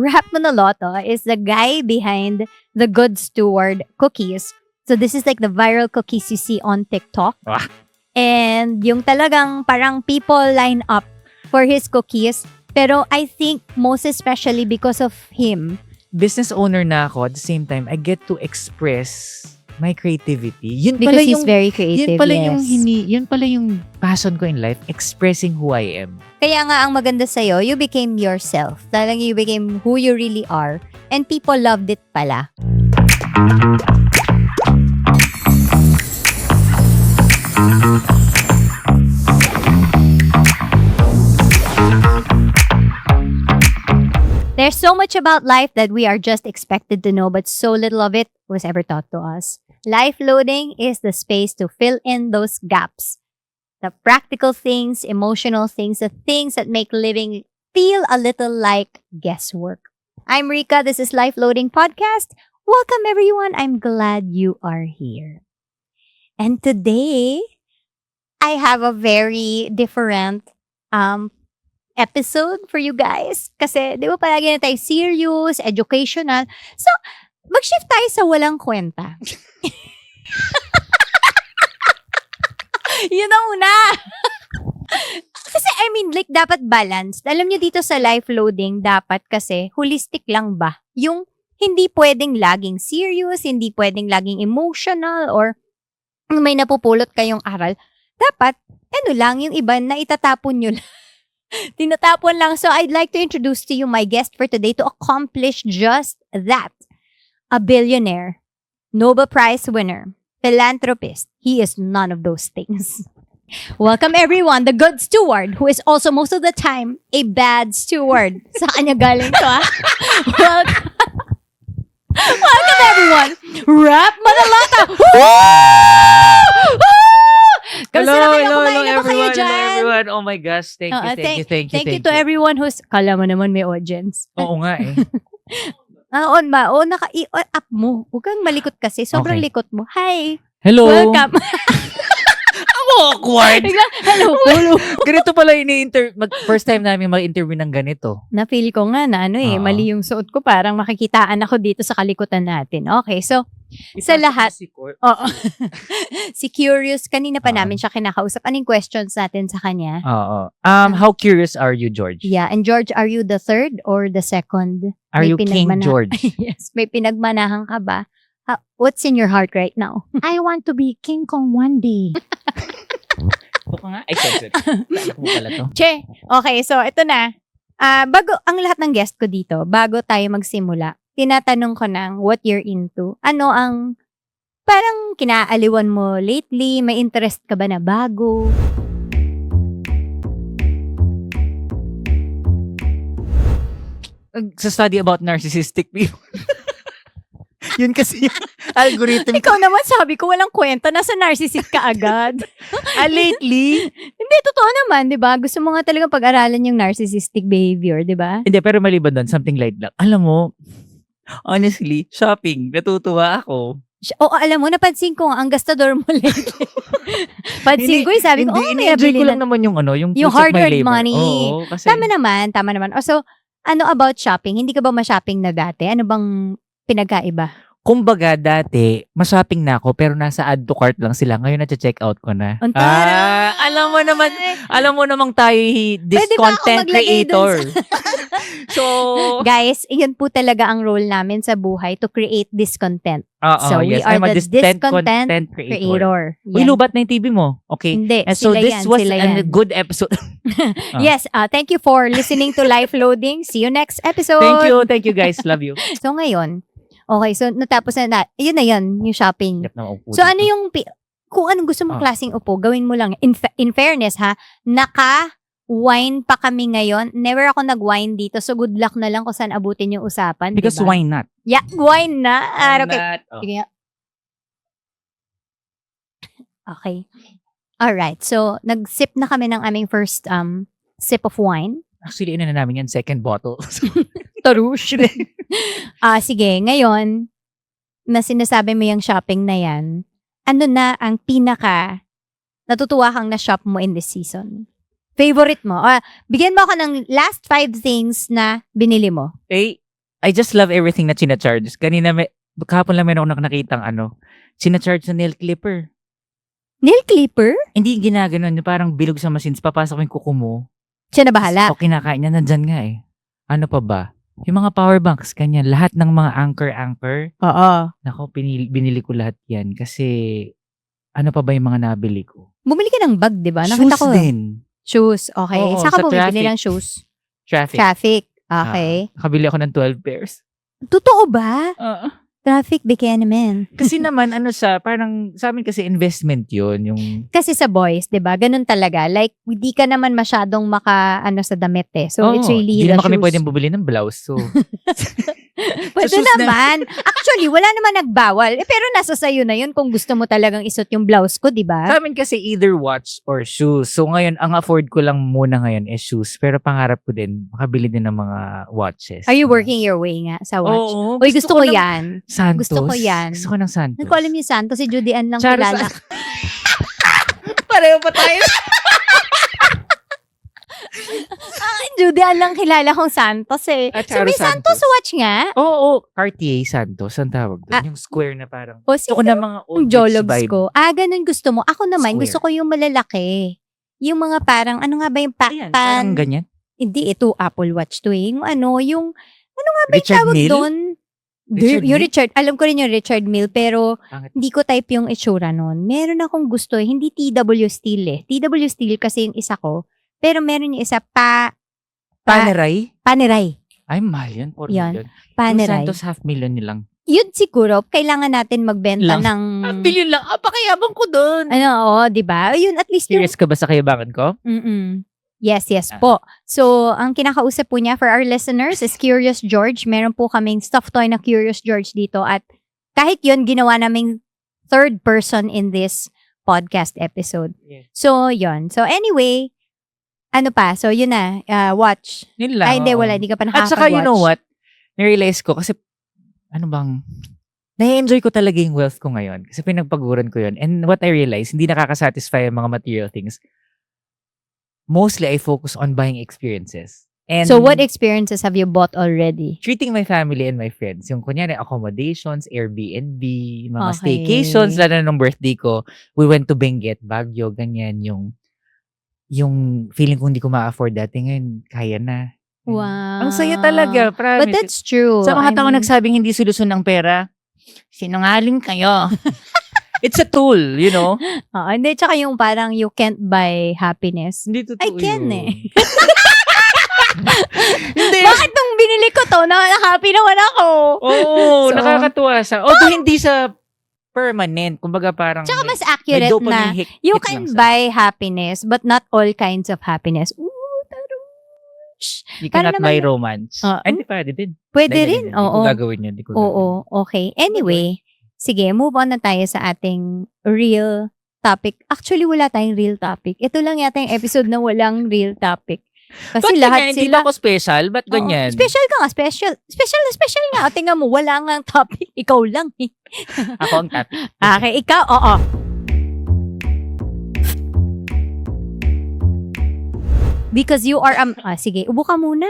Rap Manoloto is the guy behind the Good Steward cookies. So this is like the viral cookies you see on TikTok. Ah. And yung talagang parang people line up for his cookies. Pero I think most especially because of him. Business owner na ako, at the same time, I get to express my creativity. Yun Because pala he's yung, very creative, yun pala yes. yun pala yung passion ko in life, expressing who I am. Kaya nga ang maganda sa'yo, you became yourself. Talagang you became who you really are. And people loved it pala. There's so much about life that we are just expected to know, but so little of it was ever taught to us. Life loading is the space to fill in those gaps. The practical things, emotional things, the things that make living feel a little like guesswork. I'm Rika. This is Life Loading Podcast. Welcome, everyone. I'm glad you are here. And today, I have a very different episode for you guys. Kasi, di ba palagi na tayo serious, educational. So, mag-shift tayo sa walang kwenta. Yun ang una. Kasi, I mean, like, dapat balanced. Alam nyo dito sa life loading, dapat kasi holistic lang ba? Yung hindi pwedeng laging serious, hindi pwedeng laging emotional, or may napupulot kayong aral. Dapat, ano lang, yung iba na itatapon nyo lang. Tinatapon lang. So, I'd like to introduce to you my guest for today to accomplish just that. A billionaire, Nobel Prize winner, philanthropist. He is none of those things. Welcome everyone, the good steward, who is also most of the time a bad steward. Sa kanya galing to, ha? Welcome everyone, Rap Manoloto! Kamusta na kayo? Kumain na ba kayo dyan? Hello everyone. Oh my gosh, thank you to everyone who's, kala mo naman may audience. Oo nga eh. On ba? O, naka-up mo. Huwag kang malikot kasi. Sobrang Okay. likot mo. Hi! Hello. Welcome! Awkward. Biglang, hello. Ganito pala first time namin mag-interview ng ganito. Na-feel ko nga na Oo. mali yung suot ko. Parang makikitaan ako dito sa kalikutan natin. Okay, so, sa lahat. Oo. Si Curious, kanina pa namin siya kinakausap. Anong questions natin sa kanya? Oo. How curious are you, George? Yeah, and George, are you the third or the second? Are May you King pinagmana- George? Yes, may pinagmanahan ka ba? What's in your heart right now? I want to be King Kong one day. Ito ka nga. Ay, sorry. Anak mo pala to. Che, okay, so ito na. Bago, ang lahat ng guest ko dito, bago tayo magsimula, tinatanong ko ng what you're into. Ano ang parang kinaaliwan mo lately? May interest ka ba na bago? Sa study about narcissistic people. Yun kasi yung algorithm. Ikaw naman sabi ko, walang kwenta. Nasa narcissist ka agad. Lately? Hindi, totoo naman, di ba? Gusto mo nga talagang pag-aralan yung narcissistic behavior, di ba? Hindi, pero maliban doon, something light lang. Alam mo, honestly, shopping, natutuwa ako. Oo, alam mo, napansin ko nga, ang gastador mo lately. Pansin ko, sabi ko, may ini-enjoy ko nabili lang na. naman yung Yung fruits of my hard-earned labor. money. Oo, kasi Tama naman. So, ano about shopping? Hindi ka ba ma-shopping na dati? Ano bang pinagkaiba? kumbaga dati, ma-shopping na ako pero nasa add to cart lang sila. Ngayon na-check out ko na. Antara! Alam mo namang tayo this Pwede ba ako content maglagay dun creator. So, Guys, iyon po talaga ang role namin sa buhay, to create this content. So, we yes, are I'm a the content creator. Creator. Uy, Yan. lubat na yung TV mo. Okay. Hindi, And so sila this yan, was sila a yan. good episode. Yes, thank you for listening to Life Loading. See you next episode. Thank you guys. Love you. So ngayon, okay, so natapos na, yun na yun, yung shopping. Yep, naupo So dito. ano yung, kung anong gusto mong Ah. klaseng upo, gawin mo lang. In fairness ha, naka-wine pa kami ngayon. Never ako nag-wine dito, so good luck na lang kung saan abutin yung usapan. Because diba? why not? Yeah, wine na. Why Okay. not? Oh. Sige nga. Okay. Alright, so nag-sip na kami ng aming first sip of wine. Actually, na namin yan, second bottle. Tarush. Sige, ngayon, na sinasabi mo yung shopping na yan, ano na ang pinaka natutuwa kang na-shop mo in this season? Favorite mo? Bigyan mo ako ng last 5 things na binili mo. Eh, I just love everything na china-charge. Kahapon lang meron ako nakitang china-charge na nail clipper. Nail clipper? Hindi ginaganon, yung parang bilog sa machines, papasok yung kuko mo. Siya na bahala. O kinakain niya, nandyan nga eh. Ano pa ba? Yung mga power banks, kanya, lahat ng mga anchor. Oo. Nako, binili ko lahat yan kasi ano pa ba yung mga nabili ko? Bumili ka ng bag, di ba? Nakita Shoes ko. din. Shoes, okay. Oo, Saan ka sa bumibili traffic. ng shoes? Traffic. Traffic. Okay. Nakabili ako ng 12 pairs. Totoo ba? Traffic, di kaya naman. Kasi naman, parang sa amin kasi investment yun. Yung, Kasi sa boys, di ba? Ganun talaga. Like, hindi ka naman masyadong sa damit eh. So, it's really hindi the naman kami shoes. pwedeng bumili ng blouse. So, Pwede shoes na- naman. Actually, wala naman nagbawal. Pero nasa sayo na yun kung gusto mo talagang isuot yung blouse ko, di ba? sa amin kasi either watch or shoes. So ngayon, ang afford ko lang muna ngayon is shoes. Pero pangarap ko din, makabili din ng mga watches. Are you working your way nga sa watch? Oo. Uy, gusto ko ng yan. Santos. Gusto ko yan. Gusto ko ng Santos. Hindi ko alam yung Santos, si Judy Ann lang Charos. kilala. Pareho pa tayo. Judy Ann lang kilala kong Santos eh. At So, may Santos watch nga. Oo. Cartier Santos. Ang tawag doon. Yung square na parang. O, Gusto ko na mga old yung rich Jologs vibe. ko. Ganun gusto mo. Ako naman, Square. gusto ko yung malalaki. Yung mga parang, ano nga ba yung Ayan, parang ganyan. Hindi, ito Apple Watch to eh. Yung Richard tawag Mille? doon? Richard Yung Mille? Richard, alam ko rin yung Richard Mille, pero Pangit. hindi ko type yung itsura nun. Meron akong gusto eh. Hindi TW Steel eh. TW Steel kasi yung isa ko. Pero meron yung isa Panerai? Panerai. Ay, mahal yan. 4 Yan. million. Yung Panerai. Santos, 500,000 nilang. Yun siguro, kailangan natin magbenta Lang. ng... Billion lang. Pakayabang ko doon. di ba? Yun, at least yung... Serious ka ba sa kayabangan ko? Mm-mm. Yes po. So, ang kinakausap po niya for our listeners is Curious George. Meron po kaming stuffed toy na Curious George dito. At kahit yun, ginawa naming third person in this podcast episode. Yes. So, yun. So, anyway, ano pa? So, yun na. Watch. Yun lang. Ay, hindi, oo. wala. Hindi ka pa At nakakapag-watch. saka, you know what? Narealize ko kasi, na-enjoy ko talaga yung wealth ko ngayon. Kasi pinagpaguran ko yun. And what I realized, hindi nakakasatisfy ang mga material things. Mostly, I focus on buying experiences. And So, what experiences have you bought already? treating my family and my friends. Yung kunyari, accommodations, Airbnb, mga Okay. staycations, lalo na nung birthday ko, we went to Benguet, Baguio, ganyan. Yung feeling ko hindi ko ma-afford dati, ngayon, kaya na. Wow. Ang saya talaga, promise. But that's true. Sa mga I tao mean, nagsabing hindi solusyon ng pera, sinungaling kayo. It's a tool, you know? Hindi, tsaka yung parang you can't buy happiness. Hindi totoo I can yun. eh. Hindi. Bakit nung binili ko to, happy naman ako? Oo, So, nakakatuwa siya. Although hindi sa permanent, kumbaga parang Tsaka mas may accurate dopamine na you hit can lang sa- buy happiness but not all kinds of happiness. Ooh, tarush. You Para cannot buy naman- romance. Oo. Ay, hindi pwede din. Pwede Hindi, rin. hindi, hindi Oo. ko gagawin yun. Hindi ko Oo, gagawin. okay. Anyway, sige, move on na tayo sa ating real topic. Actually, wala tayong real topic. Ito lang yata yung episode na walang real topic. Kasi Ba't lahat ganyan? Hindi sila... ba ako special? Ba't Oo, ganyan? special ka nga, special. Special nga. O, tingnan mo, wala nga ang topic. Ikaw lang eh. Ako ang topic. Okay, ikaw, oo. Because you are, sige, ubo ka muna.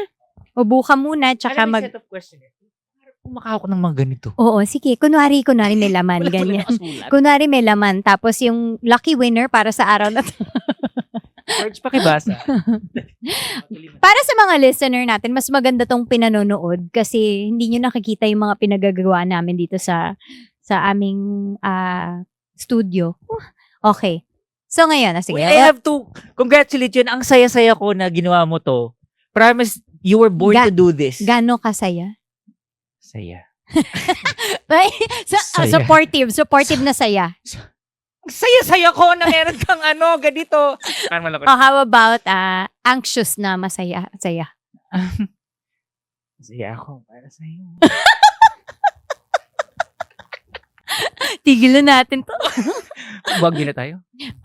Ubo ka muna, tsaka Alam mo, mag... set of questions. Kumaka ako ng mga ganito. Oo, sige. Kunwari may laman, ganyan. Kunwari may laman, tapos yung lucky winner para sa araw na to. George, pakibasa. Para sa mga listener natin, mas maganda tong pinanonood kasi hindi nyo nakikita yung mga pinagagawa namin dito sa aming studio. Okay. So ngayon, sige. Wait, I have to congratulate you. Ang saya-saya ko na ginawa mo to. Promise, you were born Ga- to do this. Gano'n kasaya? Saya. Ay, Saya. supportive na saya. Saya-saya ko na meron kang ganito. Oh, how about anxious na masaya? Saya. Saya ako para sa'yo. Tigilan natin to. Wag na tayo.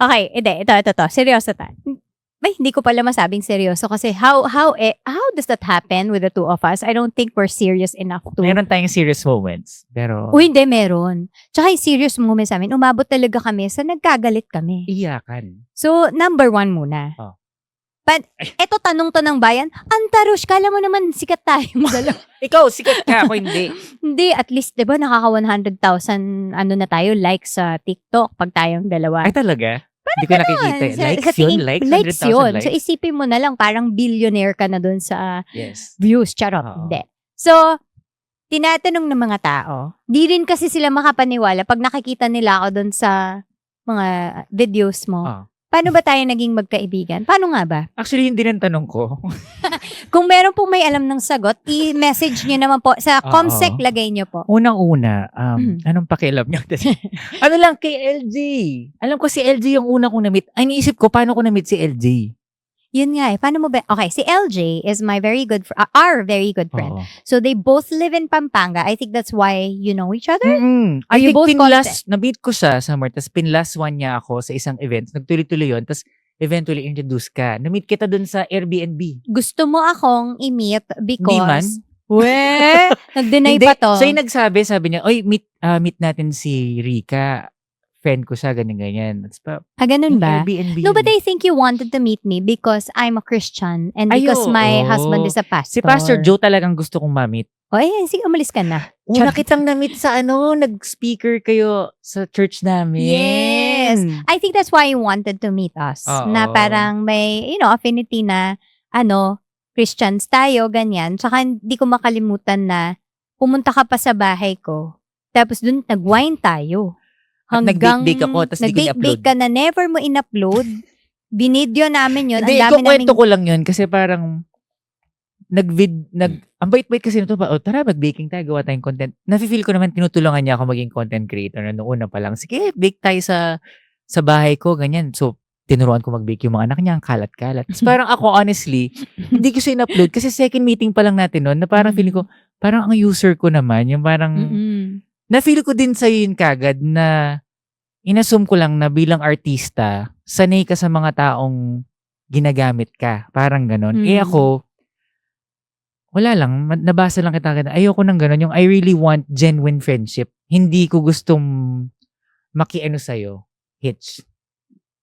Okay, ito. Seryoso ta. Ay, hindi ko pala masabing seryoso kasi how does that happen with the two of us? I don't think we're serious enough to. Meron tayong serious moments. Pero, Uy, hindi, meron. Tsaka yung serious moments namin, umabot talaga kami sa nagkagalit kami. iyakan. So, number 1 muna. Oh. Eto tanong to ng bayan, Antarush, kala mo naman sikat tayong dalawa. Ikaw, sikat ka. Ako hindi. Hindi, at least, di ba, nakaka 100,000 na tayo, likes sa TikTok pag tayong dalawa. Ay, talaga? Hindi ko nakikita. Likes yun? Likes 100,000 yun. likes? So, isipin mo na lang, parang billionaire ka na dun sa Yes. views. Charot. Oo. Hindi. So, tinatanong ng mga tao, di rin kasi sila makapaniwala pag nakikita nila ako dun sa mga videos mo. Oo. Paano ba tayo naging magkaibigan? Paano nga ba? Actually, hindi rin tanong ko. Kung meron pong may alam ng sagot, i-message nyo naman po. Sa Oo. Comsec, lagay nyo po. Unang-una, Mhm. anong pakialam niya? Ano lang, kay LG. Alam ko si LG yung una kong na-meet. Ay, naisip ko, paano ko na-meet si LG? Yun nga eh. Paano mo ba? Okay, si LJ is my very good our very good friend. Oo. So, they both live in Pampanga. I think that's why you know each other. Mm-mm. Are I you think both na-meet ko siya sa tapos pinlast one niya ako sa isang event. Nagtuloy-tuloy yun. Tapos eventually introduce ka. Na-meet kita dun sa Airbnb. Gusto mo akong i-meet Hindi man. because... Nag-deny Hindi. pa to. So yung sabi niya, oy, meet natin si Rika. Friend ko siya, ganyan-ganyan. Tapos pa, Ganun ba? Airbnb. No, but I think you wanted to meet me because I'm a Christian and because Ay, my oo. husband is a pastor. Si Pastor Joe talagang gusto kong ma-meet. O, sige, umalis ka na. Una kitang na-meet sa nag-speaker kayo sa church namin. Yes. I think that's why you wanted to meet us. Oo. Na parang may, affinity na, Christians tayo, ganyan. Tsaka hindi ko makalimutan na pumunta ka pa sa bahay ko. Tapos dun, nag-wine tayo. At nag-bake-bake ako, tas di ko nag-bake-bake i-upload. ka na, never mo in-upload. Binidyo namin yun. Hindi, Ang dami namin. kukwento ko lang yun kasi parang ang bait-bait kasi nito pa, tara, mag-baking tayo, gawa tayong content. Nafe-feel ko naman, tinutulungan niya ako maging content creator na noong una pa lang. Sige, bake tayo sa bahay ko, ganyan. So, tinuruan ko mag-bake yung mga anak niya, ang kalat-kalat. Tapos parang ako, honestly, hindi ko siya in-upload kasi second meeting pa lang natin noon na parang feeling ko, parang ang user ko naman, yung parang, na-feel ko din sa'yo yun kagad na inassume ko lang na bilang artista, sanay ka sa mga taong ginagamit ka. Parang ganon. Eh ako, wala lang, nabasa lang kita agad. Ayoko nang ganon. Yung I really want genuine friendship. Hindi ko gustong makiano sa'yo. Hitch.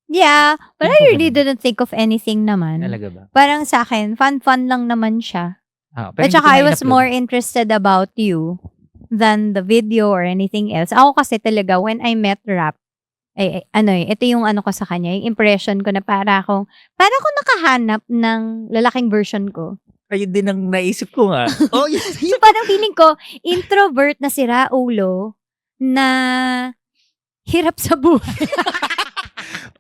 Yeah, but Hindi I ko really ganun. didn't think of anything naman. Talaga ba? Parang sa akin, fun lang naman siya. Pero At hindi saka ko na I was in-upload. more interested about you than the video or anything else. Ako kasi talaga, when I met Rap, ito yung ko sa kanya, yung impression ko na para akong nakahanap ng lalaking version ko. Ayun din ang naisip ko nga. Oh, yes. So parang feeling ko, introvert na si Raulo na hirap sa buhay.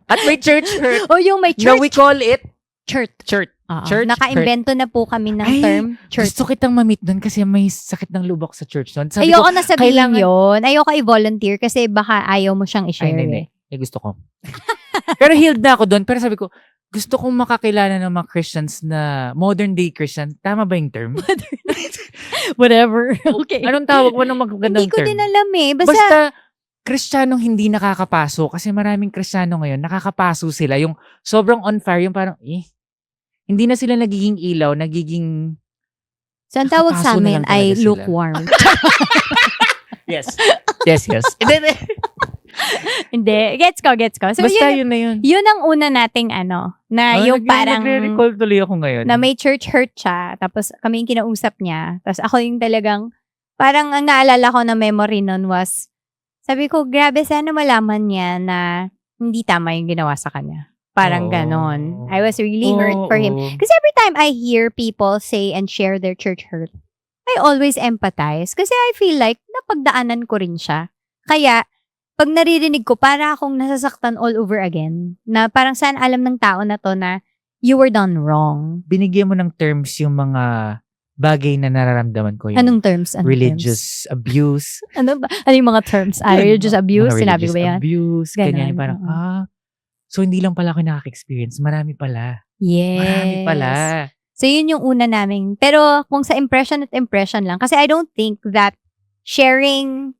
At may church hurt. O yung may Now we church. call it Church. church. Church. Naka-invento na po kami ng Ay, term church. Gusto kitang ma-meet doon kasi may sakit ng lubak sa church doon. Sabi Ayoko ko, na sabihin kailangan- yun. Ayoko i-volunteer kasi baka ayaw mo siyang ay, i-share. hindi. Gusto ko. Pero healed na ako doon. Pero sabi ko, gusto kong makakilala ng mga Christians na modern day Christian. Tama ba yung term? Whatever. Okay. Anong tawag mo ng magagandang Hindi ko term? din alam eh. Basta, Basta, Kristiyanong hindi nakakapaso. Kasi maraming Kristiyano ngayon, nakakapaso sila. Yung sobrang on fire, yung parang, hindi na sila nagiging ilaw, nagiging... so ang tawag sa Nakapaso na amin lang ay talaga sila. lukewarm. Yes. Yes. Hindi. Gets ko. So Basta yun, yun na yun. yun ang una nating na yung parang Nagre-recall tuloy ako ngayon. na may church hurt siya. Tapos kami yung kinausap niya. Tapos ako yung talagang, parang ang naalala ko na memory nun was, sabi ko, grabe, sana malaman niya na hindi tama yung ginawa sa kanya. Parang Oo. ganon. I was really hurt for him. Oo. Kasi every time I hear people say and share their church hurt, I always empathize. Kasi I feel like napagdaanan ko rin siya. Kaya, pag naririnig ko, para akong nasasaktan all over again. Na parang saan alam ng tao na to na you were done wrong. Binigyan mo ng terms yung mga bagay na nararamdaman ko. Yung Anong terms? religious abuse. Ano ba? Ano yung mga terms? Religious abuse? Mga Sinabi ko ba religious yan? abuse. Ganon, Ganyan. Yung parang, oo. so hindi lang pala ako nakaka-experience. Marami pala. Yes. Marami pala. So, yun yung una namin. Pero, kung sa impression at impression lang, kasi I don't think that sharing,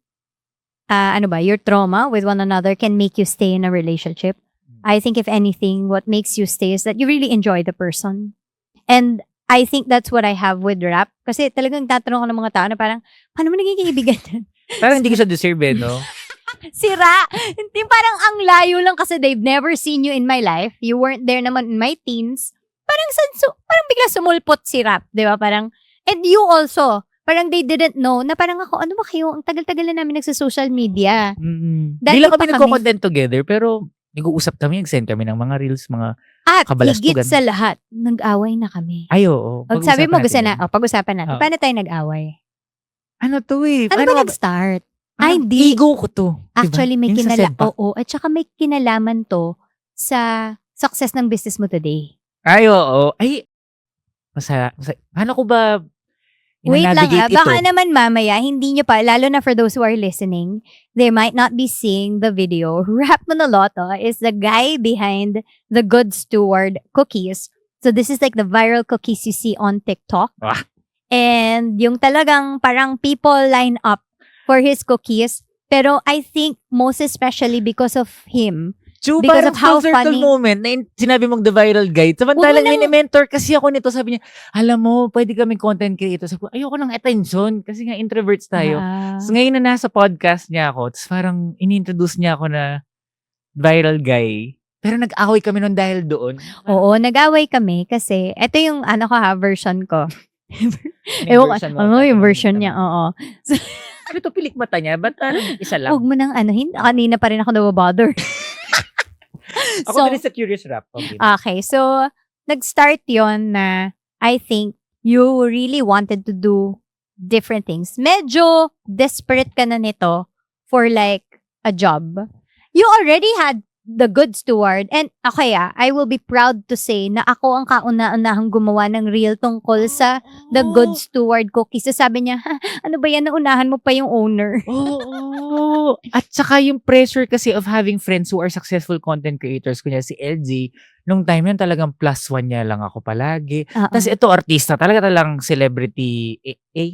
your trauma with one another can make you stay in a relationship. I think if anything, what makes you stay is that you really enjoy the person. And I think that's what I have with Rap. Kasi talagang tatanong ko ng mga tao na parang, paano mo naging kaibigan? Parang hindi ko siya deserve no? Sira! Hindi, parang ang layo lang kasi they've never seen you in my life. You weren't there naman in my teens. Parang parang bigla sumulpot si Rap, di ba? Parang, and you also, parang they didn't know na parang ako, ano ba kayo? Ang tagal-tagal na namin nagsa-social media. Dati Di lang pa kami kami- nagko-content together, pero nag-uusap kami, nag-send kami ng mga reels, mga At kabalastugan. higit sa lahat, nag-away na kami. ay, oo. Pag sabi mo, gusto Pag-usapan natin na, pag-usapan natin. Oo. Paano tayo nag-away? yan. Ano to eh? Ano ba nag-start? Ay, hindi. Ego ko to. Actually, may Yung sa kinalaman. setback. Oo, at saka may kinalaman to sa success ng business mo today. Ay, oo. Ay, paano ko ba Wait lang ina-navigate ito? baka naman mamaya, hindi nyo pa, lalo na for those who are listening, they might not be seeing the video. Rap Manaloto is the guy behind the Good Steward cookies. So this is like the viral cookies you see on TikTok. Ah. And yung talagang parang people line up for his cookies. Pero I think most especially because of him, Chu, because parang of how full circle funny- moment na sinabi mong the viral guide. Samantalang mentor kasi ako nito. Sabi niya, alam mo, pwede kami content creator. Sabi ko, ayoko ng attention kasi nga introverts tayo. So ngayon na nasa podcast niya ako, tapos parang inintroduce niya ako na viral guy. Pero nag-away kami nun dahil doon. oo, nag-away kami kasi ito yung version ko. May Ewan ko, version mo. yung version niya, oo. Ano to, pilik mata niya? Ba't isa lang? Huwag mo nang kanina pa rin ako nababother. Ako din sa Curious Rap. Okay. Okay, so, nag-start yon na I think you really wanted to do different things. Medyo desperate ka na nito for like a job. You already had the Good Steward and okay I will be proud to say na ako ang kauna-unahang gumawa ng reel tungkol sa the Good Steward cookies. So sabi niya, ano ba yan, naunahan mo pa yung owner. Oo. At saka yung pressure kasi of having friends who are successful content creators, kunya si LG, nung time yun talagang +1 niya lang ako palagi. Tapos ito, artista, talaga celebrity,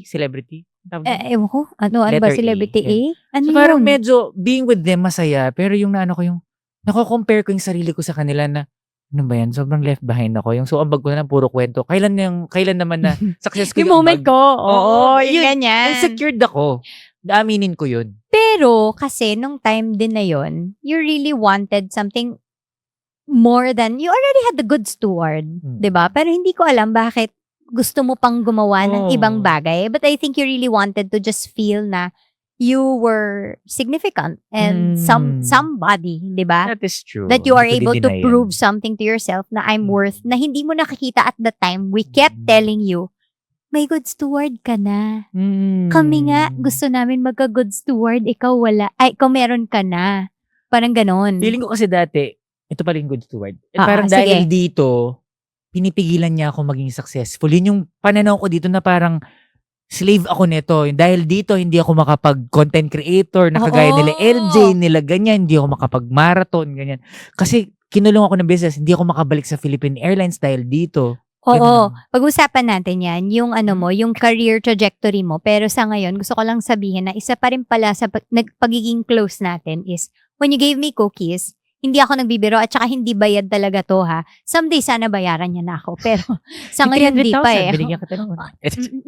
celebrity? Ewan ko, ano ba, Letter A. celebrity A? Ano So parang yun? medyo being with them masaya, pero yung naano ko yung, nako-compare ko yung sarili ko sa kanila na, ano ba yan, sobrang left behind ako. Yung so ambag ko na lang puro kwento. Kailan naman na success ko Yung moment ambag? ko, oo, yun, yung ganyan. Insecure ako. Aminin ko yun. Pero, kasi, nung time din na yon, you really wanted something more than, you already had the Good Steward, 'di ba? Pero hindi ko alam bakit gusto mo pang gumawa ng ibang bagay. But I think you really wanted to just feel na you were significant and somebody, 'di ba? That is true. That you are Hindi ko able to deny yan. prove something to yourself na I'm worth, na hindi mo nakikita at the time. We kept telling you, may Good Steward ka na. Kami nga, gusto namin magka-Good Steward, ikaw wala. Ay, ikaw meron ka na. Parang ganon. Feeling ko kasi dati, ito pala yung Good Steward. Parang sige. dahil dito, pinipigilan niya ako maging successful. Yun yung pananaw ko dito na parang slave ako nito. Dahil dito, hindi ako makapag-content creator na kagaya nila LJ, nila ganyan. Hindi ako makapag-marathon, ganyan. Kasi kinulong ako ng business, hindi ako makabalik sa Philippine Airlines dahil dito. Oo. Pag-usapan natin yan, yung mo, yung career trajectory mo. Pero sa ngayon, gusto ko lang sabihin na isa pa rin pala sa pagiging close natin is, when you gave me cookies, hindi ako nagbibiro at saka hindi bayad talaga to ha. Someday sana bayaran niya na ako. Pero sa ngayon hindi pa eh. Binigyan kita naman.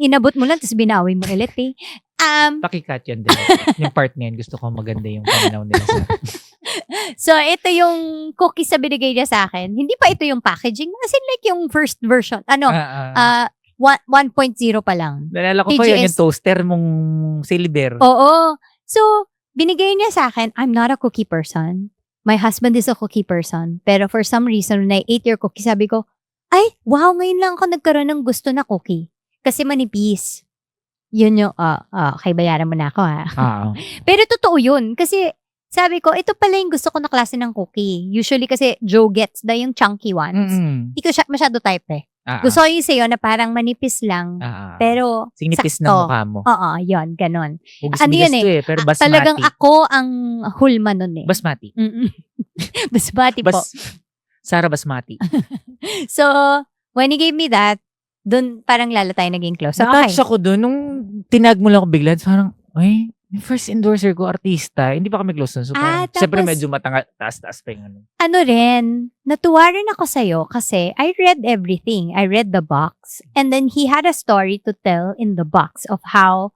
Inabot mo lang tapos binawi mo ulit eh. Pakikat yan din. Yung part na yun, gusto ko maganda yung pananaw nila sa So, ito yung cookies na binigay niya sa akin. Hindi pa ito yung packaging. As in like yung first version. 1.0 pa lang. Nalala ko pa yun, yung toaster mong silver. Oo. So, binigay niya sa akin, I'm not a cookie person. My husband is a cookie person. Pero for some reason, when I ate your cookie, sabi ko, ay, wow, ngayon lang ako nagkaroon ng gusto na cookie. Kasi manipis. Yun yung, okay, bayaran mo na ako ha. Pero totoo yun. Kasi, sabi ko, ito pala yung gusto ko na klase ng cookie. Usually kasi Joe gets the yung chunky ones. Hindi ko masyado type eh. Gusto ko yung sa'yo na parang manipis lang. Pero, sinipis sakto. na mukha mo. Oo, yun, ganon. Hugis Ano yun to pero basmati. Talagang ako ang hulma nun eh. Basmati. Basmati po. Sarah Basmati. So, when he gave me that, dun parang lalo tayo naging close. So, okay. Natouch ako dun. Nung tinag mo lang ako bigla, parang, ay, yung first endorser ko, artista. Hindi pa kami close nun. So, parang, siyempre tapos, medyo taas-taas pa yung ano. Ano rin, natuwa rin ako sa'yo kasi I read everything. I read the box. And then he had a story to tell in the box of how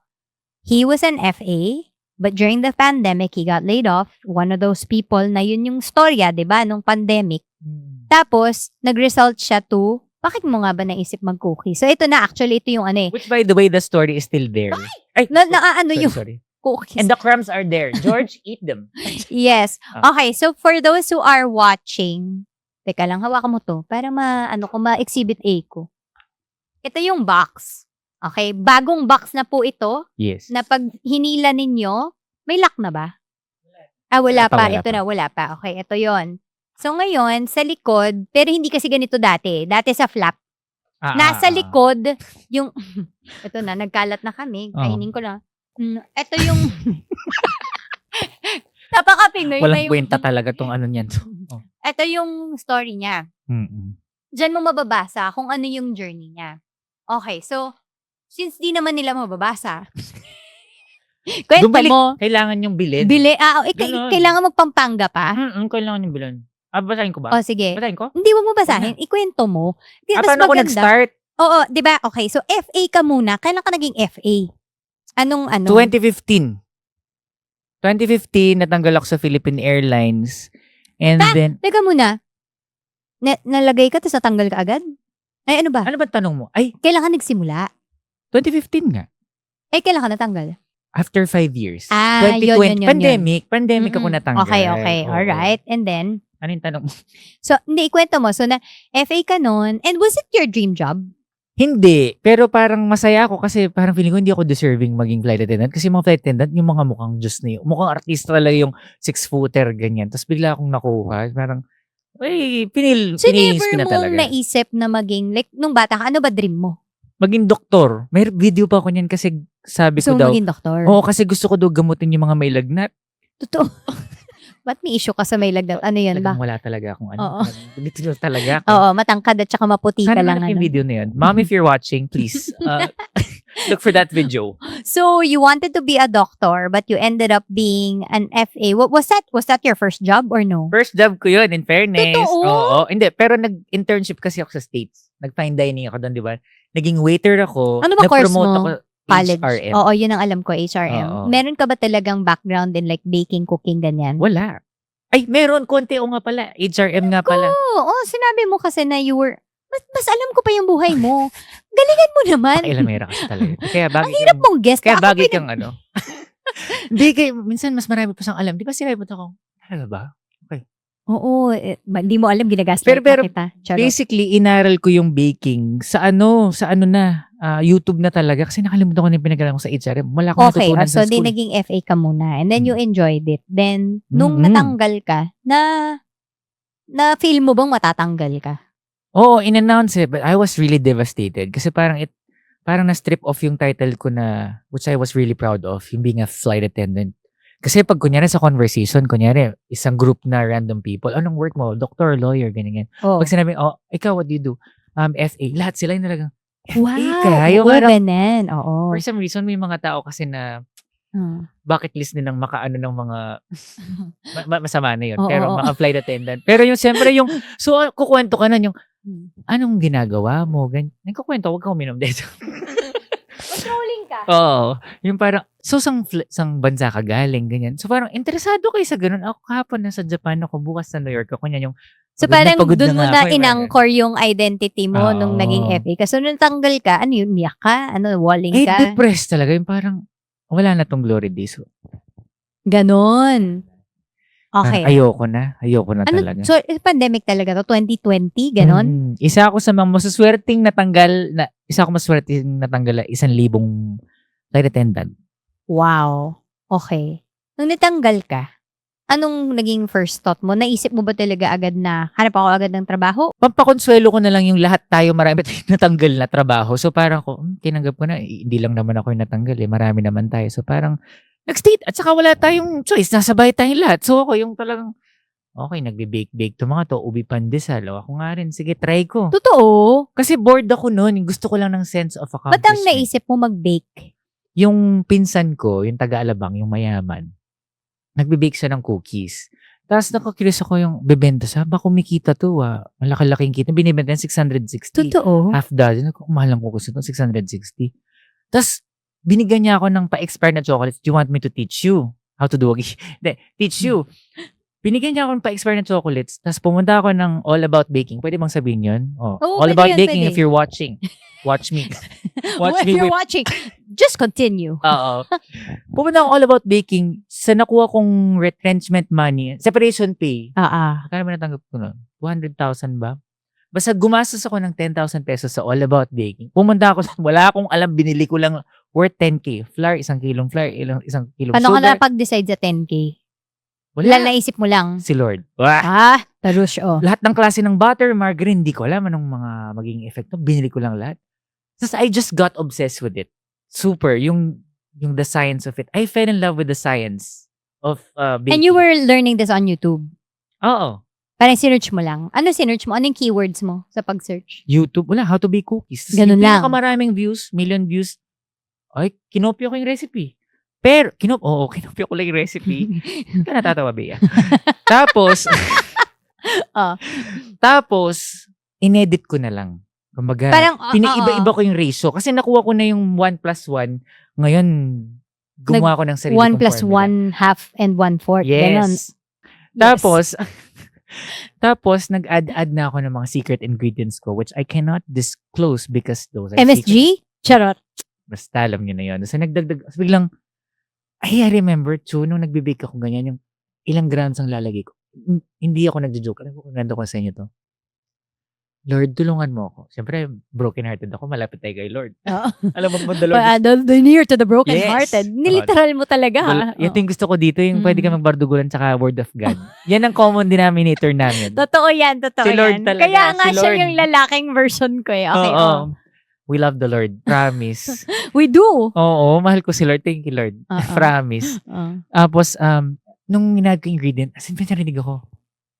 he was an FA, but during the pandemic, he got laid off. One of those people na yun yung storya, di ba, nung pandemic. Tapos, nag-result siya to Bakit mo nga ba naisip mag-cookies? So, ito na, actually, ito yung ano eh. Which by the way, the story is still there. Ay, Ano sorry, yung sorry. cookies? And the crumbs are there. George, eat them. Yes. Ah. Okay, so for those who are watching, teka lang, hawakan mo to para ma-exhibit A ko. Ito yung box. Okay, bagong box na po ito Yes. na pag hinila ninyo, may lock na ba? Wala pa. Wala Ito pa. na, wala pa. Okay, ito yon. So ngayon, sa likod, pero hindi kasi ganito dati. Dati sa flap. Nasa likod, yung, ito na, nagkalat na kami. Kainin ko lang. Ito yung, napaka-Pinoy na Walang yung, kwenta talaga tong ano niyan. Oh. ito yung story niya. Mm-mm. Diyan mo mababasa kung ano yung journey niya. Okay, so, since di naman nila mababasa, kwento Bumalik. mo, Kailangan yung bilid. Ganon. Kailangan magpampanga pa? Kailangan yung bilid. Basahin ko ba? O, sige. Basahin ko? Hindi, wag mo basahin. Ikwento mo. Mas Paano ako maganda. nag-start? Oo, di ba? Okay, so FA ka muna. Kailan ka naging FA? Anong ano? 2015. 2015, natanggal ako sa Philippine Airlines. And then, Teka muna. Nalagay ka, tapos natanggal ka agad? Ay, ano ba? ano ba tanong mo? Ay, Kailan ka nagsimula? 2015 nga. Ay, kailan ka natanggal? After 5 years. Yun. Pandemic ako Mm-mm. natanggal. Okay. Oo. Alright. And then, Ano yung tanong mo? so, hindi, ikwento mo. So, na FA ka nun. And was it your dream job? Hindi. Pero parang masaya ako kasi parang feeling ko hindi ako deserving maging flight attendant. Kasi mga flight attendant, yung mga mukhang Diyos na yun. Mukhang artista talaga yung 6-footer, ganyan. Tapos bigla akong nakuha. Parang, So, pinilis never ko na mong talaga. naisip na maging, like, nung bata ka, ano ba dream mo? Maging doktor. May video pa ako niyan kasi sabi So, ko daw, maging doktor? oo, kasi gusto ko daw gamutin yung mga may lagnat. Totoo. Ba't may issue ka sa may lagnat? Ano yun ba? Talagang wala talaga akong ano. Oo. Dito talaga ako. Oo, matangkad at saka maputi ka Sana lang. malaki yung Ano. video na yun. Mom, if you're watching, please, look for that video. So, you wanted to be a doctor, but you ended up being an FA. What was that? Was that your first job or no? First job ko yun, in fairness. Totoo? Oo. Hindi, pero nag-internship kasi ako sa States. Nag-fine dining ako doon, di ba? Naging waiter ako. Ano ba course Na-promote mo? ako College. HRM. Oo, yun ang alam ko, HRM. Oo. Meron ka ba talagang background in like baking, cooking, ganyan? Wala. Ay, meron. Konti o nga pala. HRM nga pala. Oo, sinabi mo kasi na you were, mas alam ko pa yung buhay mo. Galingan mo naman. Pakailamera kasi talaga. Kaya bagay Ang hirap mong guest. Kaya Ako bagay pwede- kang ano. Hindi, minsan mas marami pa siyang alam. Di ba sinabi mo ako, talaga ba? Oo, hindi mo alam, ginagaslight Pero- na kita. Charot. Basically, inaral ko yung baking sa YouTube na talaga. Kasi nakalimutan ko na yung pinag-aralan ko sa HRM. Wala akong Okay, natutunan so sa di school. naging FA ka muna and then you enjoyed it. Then, nung Mm-mm. natanggal ka, na feel mo bang matatanggal ka? Oo, in-announce it. But I was really devastated. Kasi parang na-strip off yung title ko na, which I was really proud of, yung being a flight attendant. Kasi pag kunyari sa conversation, kunyari, isang group na random people, anong work mo? Doctor, lawyer, ganyan. Oh. Pag sinabi, ikaw, what do you do? FA. Lahat sila yung talagang, Wow, ka? Yung oo, parang- ganun. Oo. for some reason, may mga tao kasi na bucket list nilang makaano ng mga masama na yun. Oo, Pero oo. mga flight attendant. Pero yung siyempre so kukwento ka na yung anong ginagawa mo? Ganyan. Nagkukwento, huwag ka uminom dito. Patrolling ka. Oo. Yung parang, so sang bansa ka galing, ganyan. So parang interesado kayo sa ganun. Ako kahapon nasa Japan ako, bukas sa New York ako. Ganyan yung So pagod parang dun mo nga na ako, inangkor yung identity mo nung Oo. naging FA ka. So nung tanggal ka, ano yun, miyak ka? Ano, walling ka? depressed talaga. Yung parang, wala na tong glory days. So, Ganon. Okay. ayoko na Ano, talaga. so pandemic talaga to? 2020? Ganon? Isa ako sa mga masaswerteng natanggal na 1,000 flight attendant. Wow. Okay. Nung natanggal ka, anong naging first thought mo? Naisip mo ba talaga agad na hanap ako agad ng trabaho? Pampakonsuelo ko na lang yung lahat tayo marami tayong natanggal na trabaho. So parang ko, tinanggap ko na, hindi lang naman ako yung natanggal marami naman tayo. So parang nag-state at saka wala tayong choice, nasabay tayong lahat. So ako yung talagang, okay, nagbe-bake to mga to, ubi pandesal. O ako nga rin, sige, try ko. Totoo. Kasi bored ako noon, gusto ko lang ng sense of Ba't ang accomplishment. naisip mo mag-bake? Yung pinsan ko, yung taga-Alabang, yung mayaman, nagbe-bake siya ng cookies. Tapos nakakurious ako yung bebenta siya, baka kumikita to malaki-laking kita. Binibenta niya 660. Totoo. Half dozen. Mahal lang ko gusto ito, 660. Tapos, binigyan niya ako ng pa-expire na chocolates. Do you want me to teach you how to do a teach you. Binigyan niya ako ng pa-expire na chocolates. Tapos pumunta ako ng All About Baking. Pwede bang sabihin yun? Oh. Oo, All pwede About yun, Baking pwede. if you're watching. Watch me. Watch If me you're with... watching, just continue. Oo. Pumunta ako All About Baking. Sa nakuha kong retrenchment money, separation pay. Kaya ba natanggap ko nun? 200,000 ba? Basta gumastos ako ng 10,000 pesos sa All About Baking. Pumunta ako, wala akong alam, binili ko lang worth 10K. Flour, 1 kilong flour, isang kilong Paano ka sugar. napag-decide sa 10K? Wala. Naisip mo lang. Si Lord. Wah! Tarush, oh. Lahat ng klase ng butter, margarine, di ko alam anong mga magiging effect. Binili ko lang lahat. Tapos I just got obsessed with it. Super. Yung the science of it. I fell in love with the science of baking. And you were learning this on YouTube? Oo. Parang sinearch mo lang. Ano sinearch mo? Anong keywords mo sa pag-search? YouTube. Wala. How to bake cookies. Tas Ganun yung lang. pinakamaraming views, million views. Ay, kinopya ko yung recipe. Pero, kinopya ko lang yung recipe. Hindi ka natatawa, Bea. Tapos, Oh. tapos, inedit ko na lang. Kumbaga, Parang, pinaiba-iba ko yung ratio. Kasi nakuha ko na yung 1+1. Ngayon, gumawa ko ng sarili 1 kong plus formula. 1 half and 1/4. Ganon. Yes. Tapos, nag-add na ako ng mga secret ingredients ko, which I cannot disclose because those are secret. MSG? Charot. Basta alam nyo na yun. So, nagdagdag, biglang, I remember, nung nagbe-bake ako ganyan, yung ilang grams ang lalagay ko. Hindi ako nagjo-joke. Alam ko kung ganda ko sa inyo to. Lord, tulungan mo ako. Siyempre, broken-hearted ako. Malapit tayo kay Lord. Oo. Alam mo, the Lord. The near to the broken-hearted. Yes. Niliteral mo talaga, ha? Ito yung gusto ko dito, yung pwede ka magbardugulan tsaka word of God. Yan ang common denominator namin. Totoo yan, totoo Si Lord yan. talaga, Kaya nga si siya Lord. yung lalaking version ko eh. Okay, Oo. oh. We love the Lord. Promise. We do. Oo, mahal ko si Lord. Thank you, Lord. Oo. Promise. Tapos, nung inad ko yung ingredient, as in, pinarinig ako,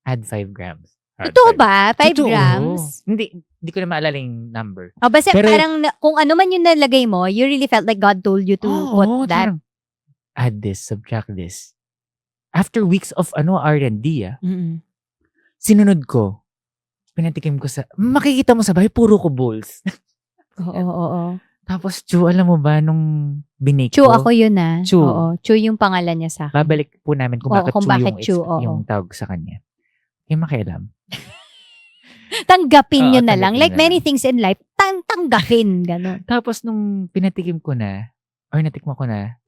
add 5 grams. Totoo ba? 5 Totoo. grams? Hindi ko na maalala yung number. O, basta Pero- parang kung ano man yung nalagay mo, you really felt like God told you to put that. Parang, add this, subtract this. After weeks of R&D, sinunod ko, pinatikim ko makikita mo sa bahay, puro ko bowls. Oo. Tapos, alam mo ba, nung binake Chu, ko, ako yun ah. Chu. Oo. Chu yung pangalan niya sa akin. babalik po namin kung Oo, bakit kung Chu bakit yung, Chu, oo. yung tawag sa kanya. Kaya makialam. Tanggapin Oo, nyo na lang. tanggapin Like na many lang. things in life, tanggapin. Ganon. Tapos, nung pinatikim ko na, or natikmo ko na,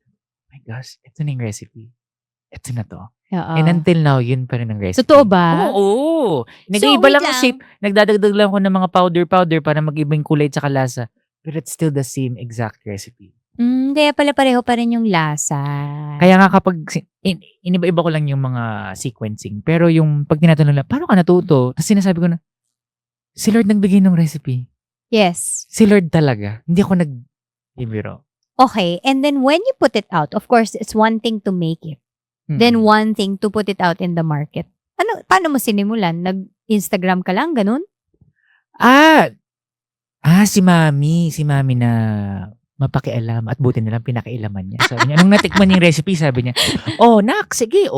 my gosh, ito na yung recipe. Ito na to. Oo. And until now, yun pa rin ang recipe. Totoo ba? Oo. Nag-iiba wait lang ang lang. shape. Nagdadagdag lang ko ng mga powder para mag-iba yung kulay tsaka lasa. But it's still the same exact recipe. Kaya pala pareho pa rin yung lasa. Kaya nga kapag, iniba-iba ko lang yung mga sequencing. Pero yung pag tinatanong lang, paano ka natuto? Tapos sinasabi ko na, si Lord nagbigay ng recipe. Yes. Si Lord talaga. Hindi ako nag-ibiro. Okay. And then when you put it out, of course, it's one thing to make it. Then one thing to put it out in the market. Paano mo sinimulan? Nag-Instagram ka lang, ganun? Si Mami. Si Mami na mapakialam at buti nilang pinakailaman niya. Sabi niya, nung natikman niya yung recipe, sabi niya, nak, sige,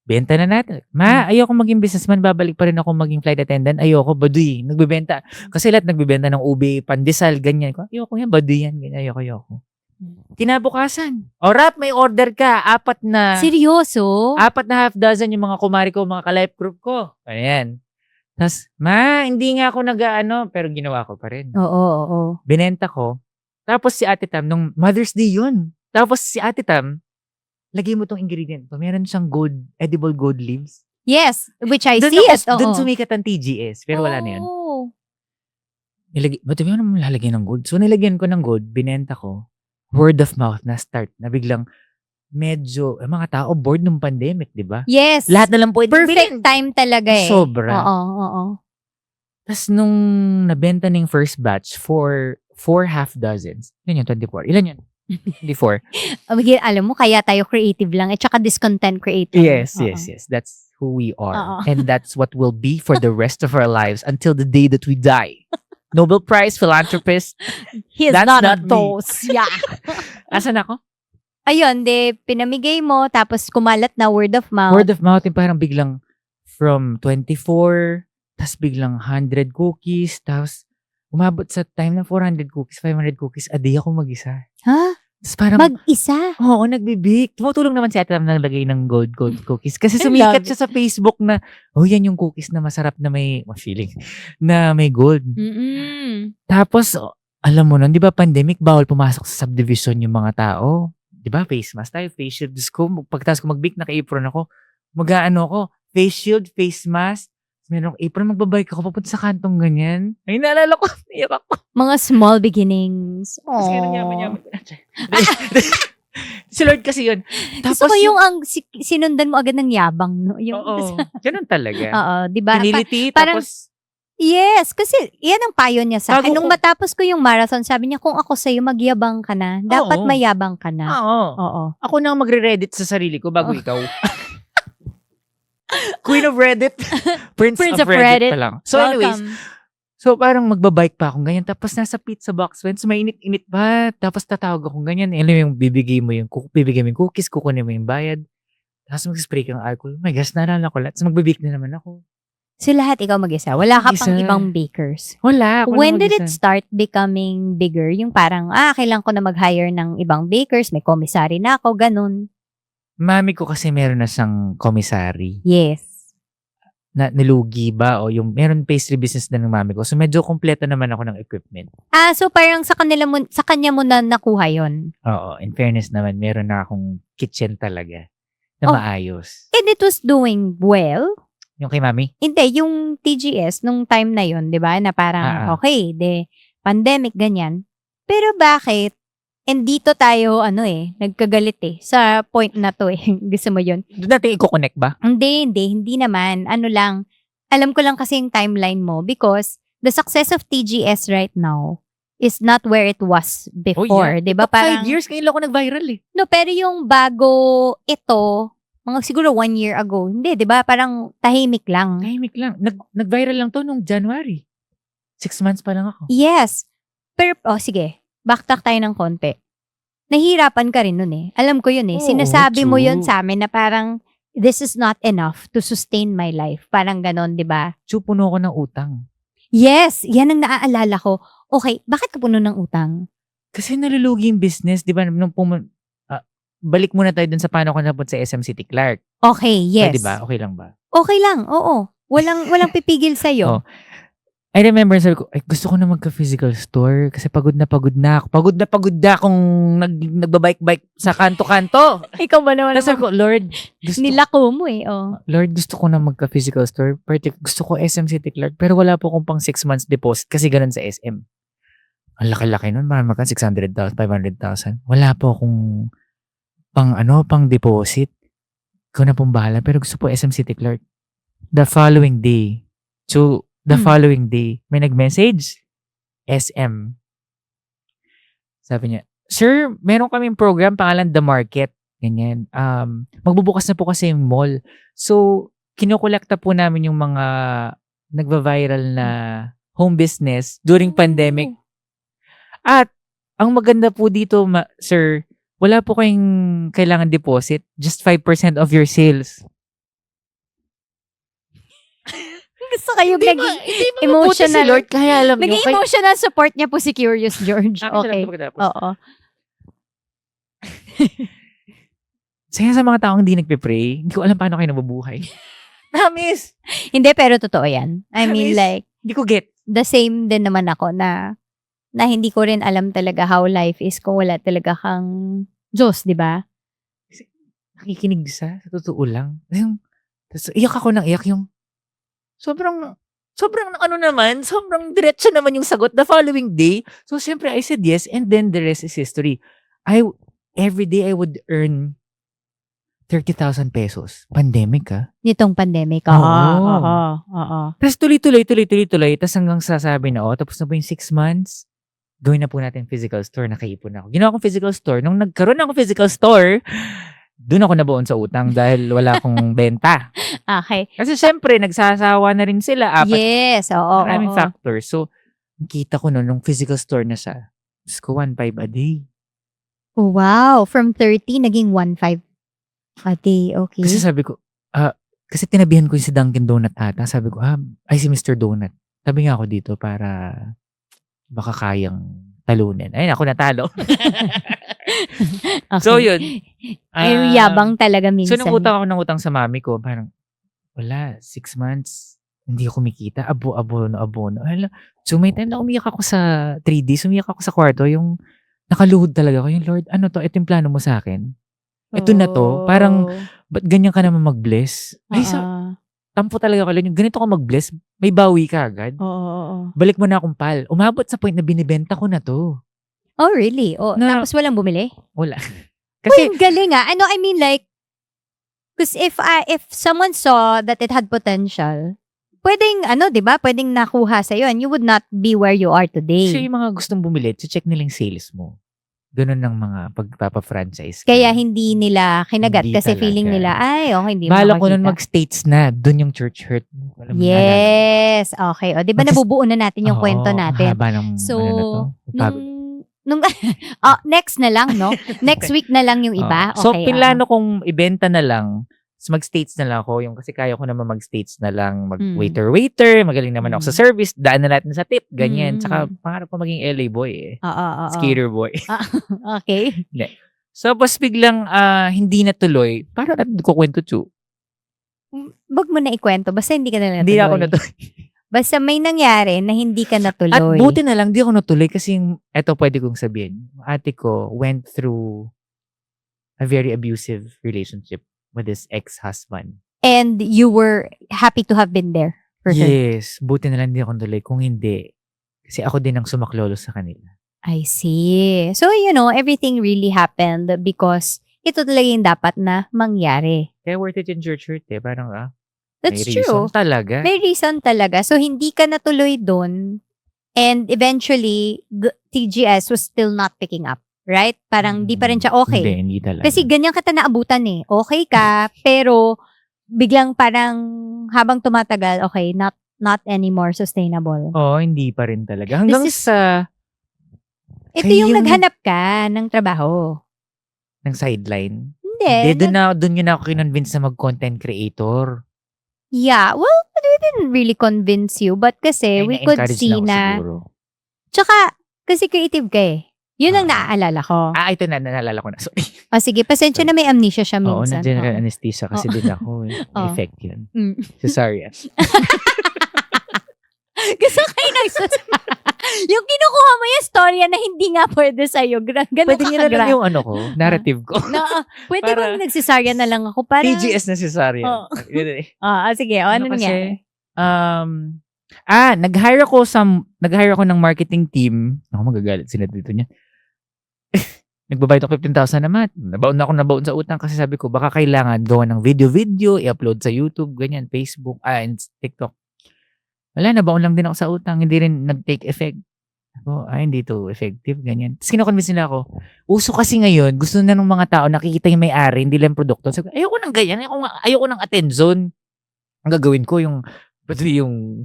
benta na natin. Ma, ayoko maging businessman, babalik pa rin ako maging flight attendant. Ayoko, baduy. Nagbibenta. Kasi lahat nagbibenta ng ube, pandesal, ganyan. Ayoko yan, baduy yan. Ganyan, ayoko. Kinabukasan. Rap, may order ka. 4 na. Seryoso? 4 na half dozen yung mga kumari ko, mga ka-life group ko. Ayan. Tapos, ma, hindi nga ako pero ginawa ko pa rin. Oo. Binenta ko. Tapos si Ate Tam, nung Mother's Day yun. Tapos si Ate Tam, lagay mo tong ingredient to. Meron siyang edible gold leaves. Yes, which I Doon see it. Doon Oo. sumikat ang TGS. Pero wala na yun. Oh. Ba't mo naman lalagyan ng gold? So nilagyan ko ng gold, binenta ko. Word of mouth na start. Na biglang medyo, mga tao bored ng pandemic, di ba? Yes. Lahat na lang pwede Perfect time talaga eh. Sobra. Oo. Tapos nung nabenta ng first batch for 4 half dozens. Yun yung 24. Ilan yun? 24. Alam mo, kaya tayo creative lang. At saka discontent creative. Yes. Oo. That's who we are. Oo. And that's what we'll be for the rest of our lives until the day that we die. Nobel Prize philanthropist. He's That's not not a me. those. Yeah. Asan ako? Ayun, pinamigay mo, tapos kumalat na word of mouth. Word of mouth, yung parang biglang from 24, tapos biglang 100 cookies, tapos umabot sa time na 400 cookies, 500 cookies, a day ako mag-isa. Ha? Tapos parang, Mag-isa. oo, nagbe-bake. Tumutulong naman si ate na naglagay ng gold cookies. Kasi I sumikat love siya sa Facebook na, oh, yan yung cookies na masarap na may, feeling, na may gold. Tapos, alam mo nun, di ba pandemic, bawal pumasok sa subdivision yung mga tao. Di ba, face mask tayo, face shield. Diyos ko, pagkatapos ko mag-bake, naka-apron ako. Mag-ano ko, face shield, face mask. Meron akong apron, magbabike ako papunta sa kantong ganyan. Ay, naalala ko, iyak ako. Mga small beginnings. Tapos Aww. ganun yaman-yaman. Si Lord kasi yun. Tapos Gusto ko yung sinundan mo agad ng yabang, no? Oo, ganun talaga. Oo, di ba? Humility, parang- tapos, Yes, kasi yan ang payo niya sa akin. Bago Nung ko- matapos ko yung marathon, sabi niya, kung ako sa'yo, magyabang ka na. Dapat Oo. mayabang ka na. oo. Oo. Ako na ang magre-Reddit sa sarili ko bago ikaw. Queen of Reddit. Prince of Reddit pa lang. So anyways, Welcome. so parang magbabike pa akong ganyan. Tapos nasa pizza box, when so mainit-init pa. Tapos tatawag akong ganyan. Alam mo yung bibigay mo yung cookies, kukunin mo yung bayad. Tapos mag-spray ka ng alcohol. My gosh, naalala ko lahat. Tapos magbibake na naman ako. So lahat ikaw mag-isa. Wala ka pang Mag-isa. ibang bakers. Wala. Ako When lang did it mag-isa. start becoming bigger? Yung parang, kailangan ko na mag-hire ng ibang bakers. May commissary na ako. Ganun. Mami ko kasi meron na siyang commissary. Yes. Na nilugi ba o yung meron pastry business na ng mami ko. So medyo kompleto naman ako ng equipment. So parang sa kanya mo na nakuha yon. Oo, in fairness naman, meron na akong kitchen talaga na Oh. maayos. And it was doing well. Yung kay mami? Hindi, yung TGS nung time na yon, 'di ba? Na parang okay, pandemic ganyan. Pero bakit? And dito tayo nagkagalit sa point na to Gusto mo yon? Doon natin i-connect ba? Hindi naman. Ano lang, alam ko lang kasi yung timeline mo because the success of TGS right now is not where it was before, 'di ba? Parang 5 years kayo lang ako nag-viral eh. no, pero yung bago ito, mga siguro 1 year ago, hindi, 'di ba? Parang tahimik lang. Tahimik lang. Nag-viral lang to nung January. 6 months pa lang ako. Yes. Pero, sige. Backtrack tayo ng konti. Nahihirapan ka rin nun Alam ko yun Oo, Sinasabi mo yun true. sa amin na parang, this is not enough to sustain my life. Parang ganon, di ba? Puno ko ng utang. Yes, yan ang naaalala ko. Okay, bakit ka puno ng utang? Kasi nalulugi yung business, di ba? Nung balik muna tayo dun sa paano ko napunta sa SM City Clark. Okay, yes. Di ba? Okay lang ba? Okay lang, oo. Walang pipigil sa'yo. Oh. I remember, sabi ko, gusto ko na magka-physical store kasi pagod na ako. Pagod na akong nagbabike-bike sa kanto-kanto. Ikaw ba naman? Tapos sabi ko, Lord, Nilako mo Lord, gusto ko na magka-physical store. Gusto ko SM City Clark, pero wala po akong pang 6 months deposit kasi ganun sa SM. Ang laki-laki nun, marami ka 600,000, 500,000. Wala po akong pang deposit. Ikaw na pong bahala, pero gusto po SM City Clark. The following day, may nag-message, SM. Sabi niya, Sir, meron kaming program pangalan The Market. Ganyan. Magbubukas na po kasi yung mall. So, kinukolekta po namin yung mga nagva-viral na home business during pandemic. At, ang maganda po dito, Sir, wala po kayong kailangan deposit. Just 5% of your sales. Gusto kayo Hindi naging mo mabuti si emotional. Lord, kaya alam niyo. Naging emotional support niya po si Curious George. Okay. Oo. Saya sa mga taong hindi nagpe-pray, hindi ko alam paano kayo nabubuhay. Namis! Hindi, pero totoo yan. I mean, Promise. like, Hindi ko get. the same din naman ako na hindi ko rin alam talaga how life is kung wala talaga kang Diyos, di ba? Nakikinig sa totoo lang. Tapos iyak ako ng iyak yung sobrang diretso naman yung sagot the following day. So, syempre, I said yes and then the rest is history. Every day I would earn 30,000 pesos. Pandemic, Nitong pandemic. Oo. Oo. Tapos tuloy. Tapos hanggang sasabi na, tapos na po yung 6 months, gawin na po natin physical store. Nakaipon ako. Ginawa kong physical store. Nung nagkaroon ako physical store, doon ako nabuon sa utang dahil wala akong benta. Okay. Kasi syempre, nagsasawa na rin sila. Yes, oo. Maraming oo. factors. So, kita ko nung physical store na siya. Diyos ko, 1.5 a day. Wow. From 30, naging 1.5 a day. Okay. Kasi sabi ko, kasi tinabihan ko yung si Dunkin Donut ata. Sabi ko, si Mr. Donut. Sabi nga ako dito para baka kayang talunin. Ayun, ako natalo. So, yun. Ay, yabang talaga So, minsan. nung utang ako ng utang sa mami ko, parang, wala, 6 months, hindi ako kumikita, abono. Hala. So, may time na umiyak ako sa 3D, umiyak ako sa kwarto, yung nakaluhod talaga ako, yung Lord, ano to, ito yung plano mo sa akin. Ito na to, parang, ba't ganyan ka naman mag-bless? Ay, tampo talaga ako, yung ganito ka mag-bless, may bawi ka agad. Oo. Balik mo na akong pal. Umabot sa point na binibenta ko na to. Oh, really? Oh, Na- tapos walang bumili? Wala. Uy, Kasi, ang galing ah. Ano, I mean like, because if someone saw that it had potential, pwedeng, di ba? Pwedeng nakuha sa'yo and you would not be where you are today. kasi yung mga gustong bumili, check nila yung sales mo. Ganun ng mga pagpapa-franchise ka. Kaya hindi nila kinagat Hindi kasi talaga. feeling nila, ay, okay, hindi mo Bala ko nun makakita. mag-states na. Doon yung church hurt. Alam mo, Yes. Okay. O, di ba Mag- nabubuo na natin yung Oo, kwento natin? Haba ng, So, ano na to? Pagod. nung next na lang, no? Next week na lang yung iba. So, Okay. pinlano kong ibenta na lang. So, mag-states na lang ako. Yung kasi kaya ko naman mag-states na lang. Mag-waiter. Magaling naman ako sa service. Daan na natin sa tip. Ganyan. Tsaka, pangarap ko maging LA boy eh. Oo. Skater boy. Okay. So, pas biglang hindi natuloy. Parang natin kukwento, Chu. Wag mo na ikwento. Basta hindi ka na natuloy. Hindi ako natuloy. Basta may nangyari na hindi ka natuloy. At buti na lang, di ako natuloy kasi eto pwede kong sabihin. Ate ko went through a very abusive relationship with his ex-husband. And you were happy to have been there for her. Yes. Buti na lang di ako natuloy. Kung hindi, kasi ako din ang sumaklolo sa kanila. I see. So, everything really happened because ito talaga yung dapat na mangyari. Kaya worth it yung church hurt eh. Parang That's may true. reason talaga. May reason talaga. So, hindi ka natuloy doon and eventually, TGS was still not picking up. Right? Parang di pa rin siya okay. Hindi talaga. Kasi ganyan kita naabutan eh. Okay ka, pero biglang parang habang tumatagal, okay, not anymore sustainable. Oo, hindi pa rin talaga. Hanggang This is- sa Ito Ay, yung yung- naghanap ka ng trabaho. ng sideline. Hindi. Doon yun ako kinonvince na mag-content creator. Yeah, well, we didn't really convince you, but kasi Ay, we could na-encourage see lang ako na, siguro. tsaka, kasi creative ka eh. Yun ang naaalala ko. Ito na, naalala ko na. Sorry. O sige, pasensya na may amnesia siya Oo, minsan. na general Oo. anesthesia kasi din ako. May Oo. effect yun. Mm. Cesarean. Gusto kayo yung kinukuha mo yung storya na hindi nga pwede sa'yo. Ganun Pwede nyo na lang ka yung narrative ko. pwede Para- bang nagsisarya na lang ako? Para, TGS na cesarean. Oo. Yun eh. sige, ano nangyari? Nag-hire ako ng marketing team. Ako magagalit sila dito niya. Nagbabayad ako 15,000 naman. Nabaon sa utang kasi sabi ko, baka kailangan gawa ng video, i-upload sa YouTube, ganyan, Facebook, and TikTok. Wala, nabaon lang din ako sa utang. Hindi rin nag-take effect. Ako, hindi to effective, ganyan. Tapos kinakonvince nila ako, uso kasi ngayon, gusto na ng mga tao nakikita yung may-ari, hindi lang produkto. Sabi ko, ayoko ng ganyan, ayoko ng attention. Ang gagawin ko, pati yung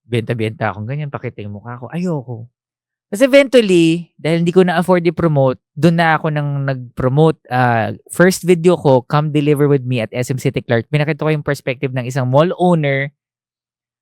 benta-benta akong ganyan, pakita yung mukha ko. Ayoko. Tapos eventually, dahil hindi ko na-afford i-promote, doon na ako nang nag-promote. First video ko, Come Deliver With Me at SM City Clark. Pinakita ko yung perspective ng isang mall owner.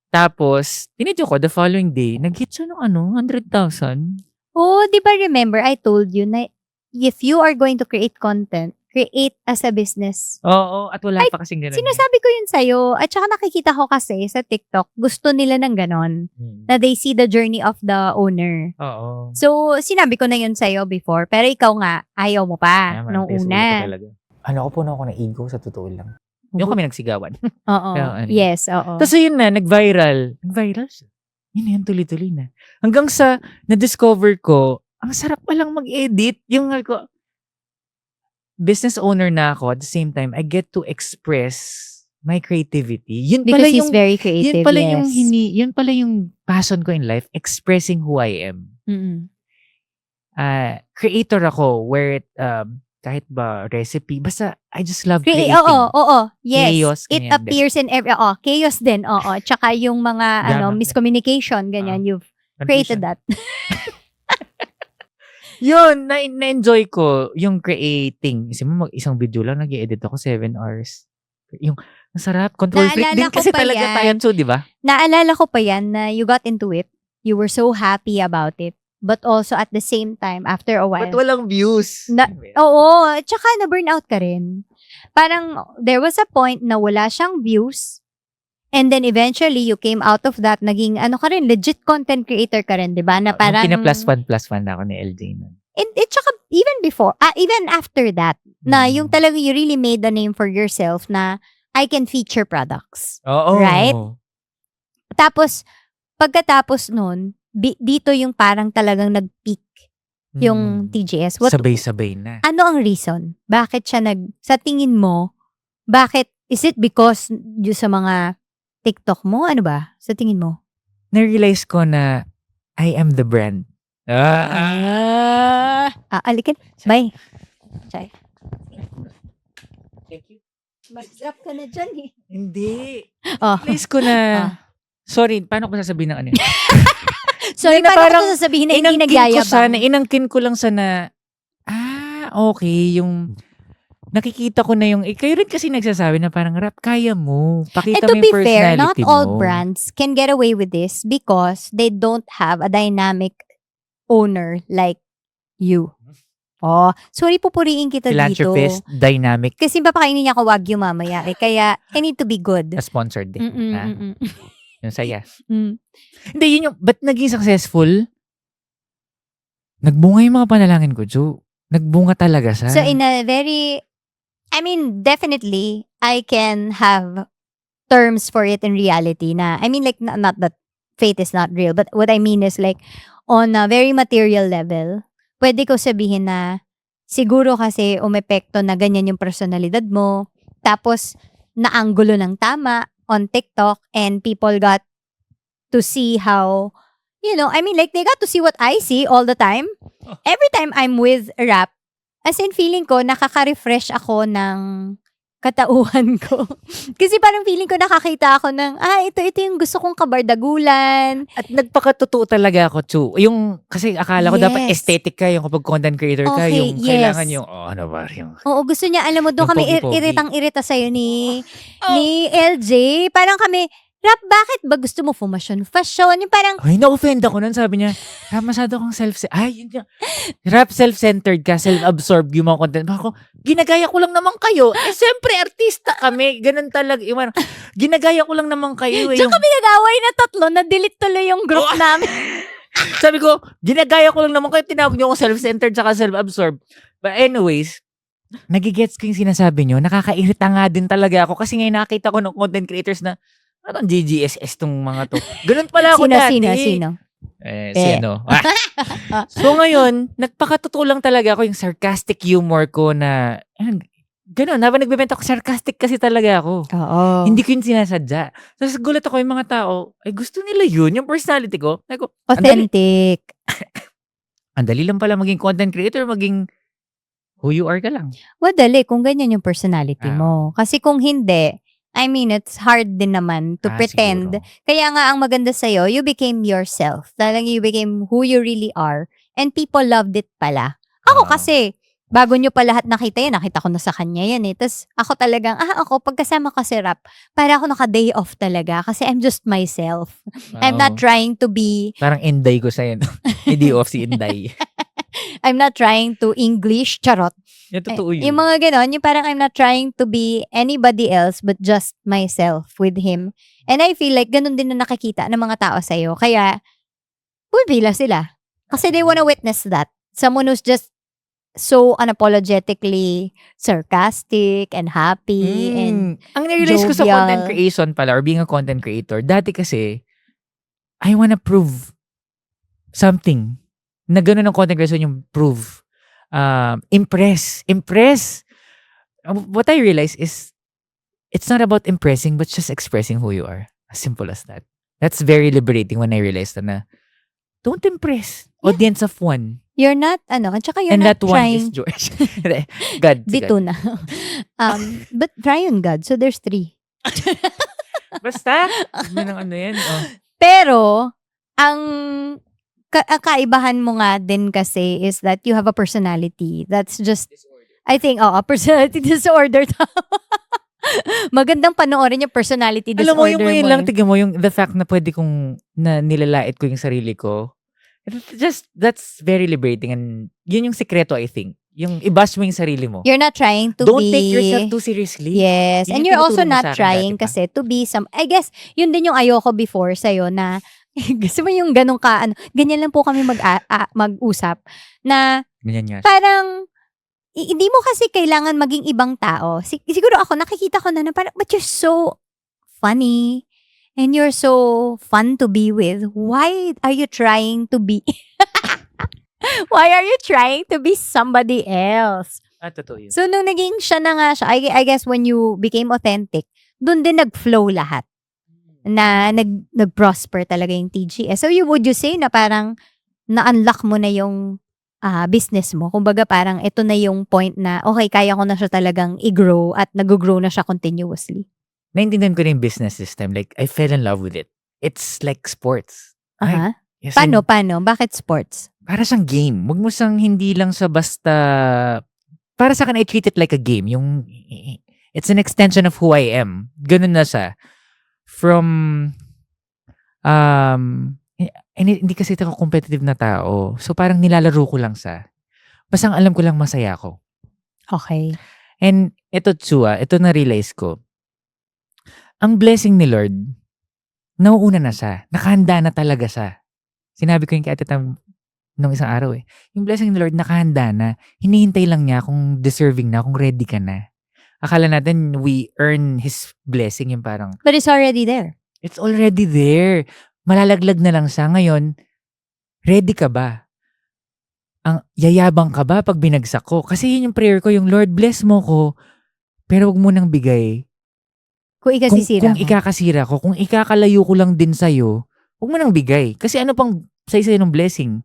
Tapos, tinidyo ko, the following day, nag-hit siya ng 100,000. Oh, di ba remember, I told you na if you are going to create content, create as a business. Oo, at wala Ay, pa kasing ganun. Sinasabi ko yun sa'yo. At saka nakikita ko kasi sa TikTok, gusto nila ng ganon. Na they see the journey of the owner. Oo. So, sinabi ko na yun sa'yo before. Pero ikaw nga, ayaw mo pa nung una. Ako puno ako ng ego, sa totoo lang. Yung kami nagsigawan. Oo. Kaya, Yes, oo. Tapos yun na, nag-viral. Nag-viral siya. Yun, tuloy-tuloy na. Hanggang sa, na-discover ko, ang sarap palang mag-edit. Yung ko, business owner na ako, at the same time, I get to express my creativity. Yun Because pala he's yung, very creative, yun pala yes. yun pala yung passion ko in life, expressing who I am. Mm-mm. Creator ako, where kahit ba recipe, basta I just love creating. Oo. Yes. Chaos, It ganyan appears in every, chaos din, oo. Tsaka yung mga, Drama. miscommunication, ganyan, you've created that. Yun, na-enjoy ko yung creating. Isip mo, isang video lang, nag-edit ako 7 hours. Yung, ang sarap. Control freak Naalala din ko kasi pa talaga yan. tayo, so, di ba? Naalala ko pa yan na you got into it. You were so happy about it. but also at the same time, after a while, Ba't walang views? oo, tsaka na-burnout ka rin. Parang, there was a point na wala siyang views, and then eventually, you came out of that, naging, ka rin, legit content creator ka rin, di ba? Na parang, Kina plus one na ako ni LJ nun. and tsaka, even before, even after that, na yung talaga you really made a name for yourself na, I can feature products. Oo. Right? Tapos, pagkatapos nun, dito yung parang talagang nag-peak yung TGS. Sabay-sabay na. Ano ang reason? Bakit siya sa tingin mo, is it because yung sa mga TikTok mo? Ano ba? Sa tingin mo? Na-realize ko na I am the brand. Alikin. Bye. Chay. Thank you. Mag-drop ka na dyan eh. Hindi. Oh. Realize ko na, sorry, paano ko sasabihin ng ano yun? Sorry, na paano parang ko sasabihin na hindi nagyayabang? Inangkin ko lang sana, okay, yung nakikita ko na yung, kayo rin kasi nagsasabi na parang rap, kaya mo. Pakita And to mo be yung fair, not personality all mo. brands can get away with this because they don't have a dynamic owner like you. Oh, sorry, pupuriin kita dito. Philanthropist, dynamic, Kasi papakainin niya ako Wagyu mamaya eh. Kaya, I need to be good. na sponsored din. Mm-mm. Yung saya. Mm. Hindi, yun yung, ba't naging successful? Nagbunga yung mga panalangin ko, Jo. Nagbunga talaga siya. So, in a very, definitely, I can have terms for it in reality na, like, not that faith is not real, but what I mean is like, on a very material level, pwede ko sabihin na, siguro kasi umepekto na ganyan yung personalidad mo, tapos, naanggulo ng tama on TikTok, and people got to see how, they got to see what I see all the time. Every time I'm with rap, as in feeling ko, nakaka-refresh ako ng katauhan ko. Kasi parang feeling ko nakakita ako ng, ito yung gusto kong kabardagulan. At nagpakatotoo talaga ako, Chu. Yung, kasi akala ko dapat Yes. aesthetic ka, yung kapag content creator ka, Okay, yung yes. kailangan yung, ano ba, yung, Oo, gusto niya, alam mo, doon Yung kami pogi-pogi. iritang-irita sa'yo ni LJ. Parang kami, rap, bakit ba gusto mo fashion? Yung parang, ay, na-offend ako nun, sabi niya, rap, masyado kang yun yung, rap, self-centered ka, self-absorbed yung mga content. Ako, ginagaya ko lang naman kayo. Siyempre, artista kami. Ganun talaga. Yung, ginagaya ko lang naman kayo. diyan kami nag-away na tatlo, na-delete tuloy yung group namin. Sabi ko, ginagaya ko lang naman kayo. Tinawag niyo ako self-centered saka self-absorbed. But anyways, nagigets ko yung sinasabi niyo. Nakakairita nga din talaga ako. Kasi ngayon nakita ko ng content creators na, ano ang GGSS tong mga to? Ganun pala ako dati. Sino? Sino? So ngayon, nagpakatotoo lang talaga ako yung sarcastic humor ko na, ganun, habang nagbebenta ako, sarcastic kasi talaga ako. Oo. Hindi ko yun sinasadya. Tapos gulat ako yung mga tao, gusto nila yun, yung personality ko. Like, Authentic. ang dali lang pala maging content creator, maging who you are ka lang. Madali kung ganyan yung personality mo. Kasi kung hindi, it's hard din naman to pretend. Siguro. Kaya nga, ang maganda sa'yo, you became yourself. Talagang you became who you really are. And people loved it pala. Ako kasi, bago nyo pa lahat nakita ko na sa kanya yan eh. Tapos ako talagang, pagkasama ka si Rap, para ako naka-day off talaga. Kasi I'm just myself. I'm not trying to be... Parang Inday ko sa'yo. Hindi off si Inday. I'm not trying to English, charot. Yung totoo yun. Yung mga ganon, yung parang I'm not trying to be anybody else but just myself with him. And I feel like ganun din na nakikita ng mga tao sa'yo. Kaya, pumipila sila. Kasi they wanna witness that. Someone who's just so unapologetically sarcastic and happy and ang na-realize ko sa jovial. content creation pala or being a content creator, dati kasi, I wanna prove something. Na gano'n ang content creation yung prove. Impress. What I realize is, it's not about impressing, but just expressing who you are. As simple as that. That's very liberating when I realized na, don't impress. Audience of one. you're not, at saka you're And not that one trying, is George. God. si dito God. na. But try on God, so there's 3. Basta. Ano yan. Oh. Pero, ang kaibahan mo nga din kasi is that you have a personality. That's just, I think, a personality disorder. Magandang panoorin yung personality disorder Alam mo, yung ngayon mo lang, eh. tignan mo, yung the fact na pwede kong na nilalait ko yung sarili ko. That's very liberating and yun yung sekreto, I think. Yung i-bash mo yung sarili mo. You're not trying to Don't be... take yourself too seriously. Yes. Yun And yung you're also tinuturo mo sa not akin trying dati pa. kasi to be some... I guess, yun din yung ayoko before sa'yo na gusto mo yung ganun ka, ganyan lang po kami mag-usap na Ganyan nga. parang hindi mo kasi kailangan maging ibang tao. Siguro ako, nakikita ko na parang, but you're so funny and you're so fun to be with. Why are you trying to be... Why are you trying to be somebody else? Totoo yun. So, nung naging siya na nga siya, I guess when you became authentic, dun din nag-flow lahat. Na nag-prosper talaga yung TGS. So, would you say na parang na-unlock mo na yung business mo? Kumbaga parang ito na yung point na, okay, kaya ko na siya talagang i-grow at nag-grow na siya continuously. Naintindihan ko na yung business system. Like, I fell in love with it. It's like sports. Aha. Yes, Paano? Bakit sports? Para siyang game. Huwag mo siyang hindi lang sa basta... Para sa akin, I treat it like a game. It's an extension of who I am. Ganun na siya. From... hindi kasi ako competitive na tao. So parang nilalaro ko lang siya. Basta alam ko lang masaya ako. Okay. And ito Chua, ito na-realize ko. Ang blessing ni Lord, nauuna na siya. Nakahanda na talaga siya. Sinabi ko yung kay Ate Tam nung isang araw yung blessing ni Lord nakahanda na. Hinihintay lang niya kung deserving na, kung ready ka na. Akala natin we earn His blessing yung parang... But it's already there. It's already there. Malalaglag na lang siya. Ngayon, ready ka ba? Yayabang ka ba pag binagsak ko? Kasi yun yung prayer ko, yung Lord bless mo ko, pero wag mo nang bigay. Kung ikasisira Kung ikakasira ko, kung ikakalayo ko lang din sa'yo, wag mo nang bigay. Kasi ano pang sa'yo ng blessing?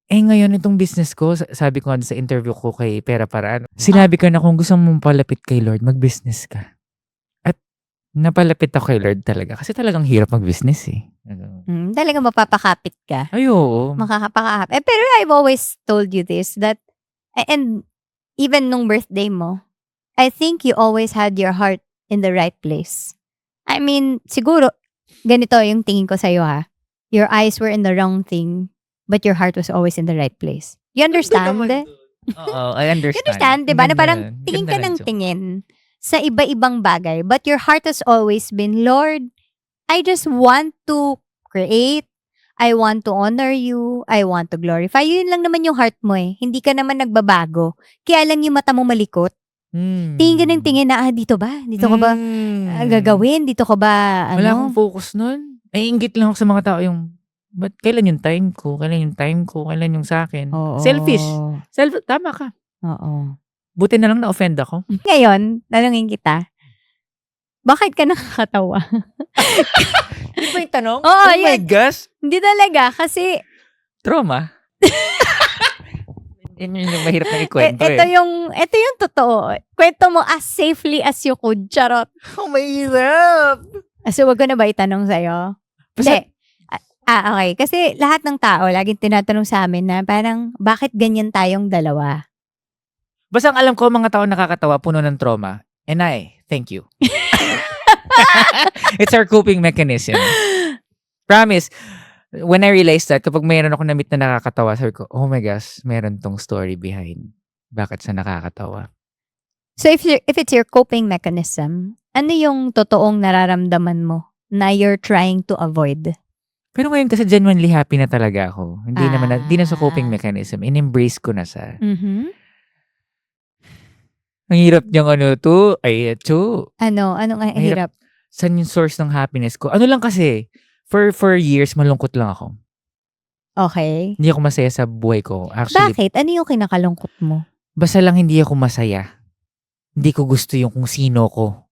Ngayon, itong business ko, sabi ko sa interview ko kay Pera Paraan, sinabi ko na kung gusto mong palapit kay Lord, mag-business ka. At napalapit ako kay Lord talaga. Kasi talagang hirap mag-business Talaga mapapakapit ka. Ay, oo. Makakapakapit. Pero I've always told you this, that, and even nung birthday mo, I think you always had your heart in the right place. I mean, siguro, ganito yung tingin ko sa'yo ha. Your eyes were in the wrong thing, but your heart was always in the right place. You understand? Oo, I understand. You understand, di ba? Na Ganda parang nun. tingin Ganda ka nun, ng Jo. tingin sa iba-ibang bagay, but your heart has always been, Lord, I just want to create. I want to honor you. I want to glorify. Yun lang naman yung heart mo Hindi ka naman nagbabago. Kaya lang yung mata mo malikot. Tingin ka ng tingin na, dito ba? Dito ko ba gagawin? Dito ko ba, Wala akong focus nun. Ingit lang ako sa mga tao yung, but kailan yung time ko? Kailan yung time ko? Kailan yung sa akin? Oo. Selfish. Tama ka. Oo. Buti na lang na-offend ako. Ngayon, tanungin kita, bakit ka nakakatawa? Di ba yung tanong? Oo, oh my yun. gosh. Hindi talaga, kasi Trauma. Yan yung mahirap na ikwento ito yung totoo. Kwento mo as safely as you could. Charot. Oh, mahirap. So, wag ko na ba itanong sa'yo? Basta- Hindi. Okay. Kasi lahat ng tao, laging tinatanong sa amin na parang, bakit ganyan tayong dalawa? Basta ang alam ko, mga tao nakakatawa, puno ng trauma. And I, thank you. It's our coping mechanism. Promise. When I realized that, kapag mayroon ako na-meet na nakakatawa, sabi ko, oh my gosh, meron tong story behind. Bakit siya nakakatawa? So, if it's your coping mechanism, ano yung totoong nararamdaman mo na you're trying to avoid? Pero ngayon kasi genuinely happy na talaga ako. Hindi na sa coping mechanism. In-embrace ko na siya. Mm-hmm. Ang hirap niyang Ano nga hirap? Saan yung source ng happiness ko? Ano lang kasi, for years, malungkot lang ako. Okay. Hindi ako masaya sa buhay ko. Actually, Bakit? Ano yung kinakalungkot mo? basta lang hindi ako masaya. Hindi ko gusto yung kung sino ko.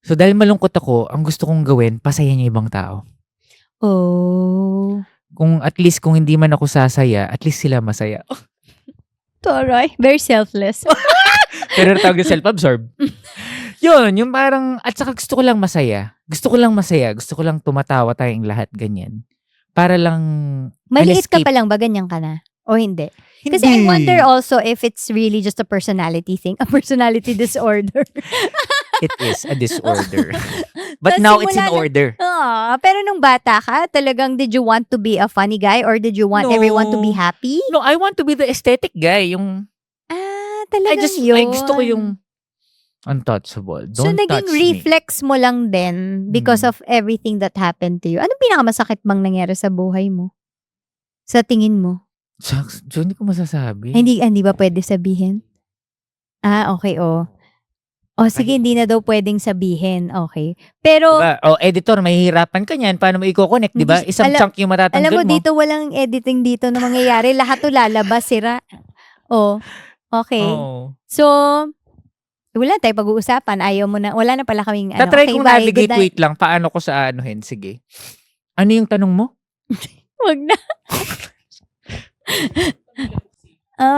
So dahil malungkot ako, ang gusto kong gawin, pasayan yung ibang tao. Oh. Kung at least kung hindi man ako sasaya, at least sila masaya. Toroy. Very selfless. Pero tawag yung self-absorb. Yun, yung parang, at saka gusto ko lang masaya. Gusto ko lang tumatawa tayong lahat, ganyan. Para lang, Maliit ka escape. pa lang ba? Ganyan ka na? O hindi? Kasi I wonder also if it's really just a personality thing. A personality disorder. It is a disorder. But So, now it's simula in na- order. Pero nung bata ka, talagang did you want to be a funny guy or did you want everyone to be No. happy? No, I want to be the aesthetic guy. Yung, Talagang yun. I gusto ko yung untouchable. So, Don't naging touch me. reflex mo lang din because of everything that happened to you. Anong pinakamasakit bang nangyari sa buhay mo? Sa tingin mo? Shucks, so hindi ko masasabi. Hindi ba pwede sabihin? Okay, sige, hindi na daw pwedeng sabihin. Okay. Pero, Diba? Editor, mahihirapan ka niyan. Paano mo i-connect, di ba? Hindi- Isang chunk yung matatanggal alam mo, mo. dito walang editing dito na mangyayari. Lahat to lalabas, sira. Okay. Oo. So, wala tayo pag-uusapan. Ayaw mo na. Wala na pala kaming Tatry okay, kong bye, navigate. good night. Wait lang. Paano ko sa anuhin? Sige. Ano yung tanong mo? Wag na.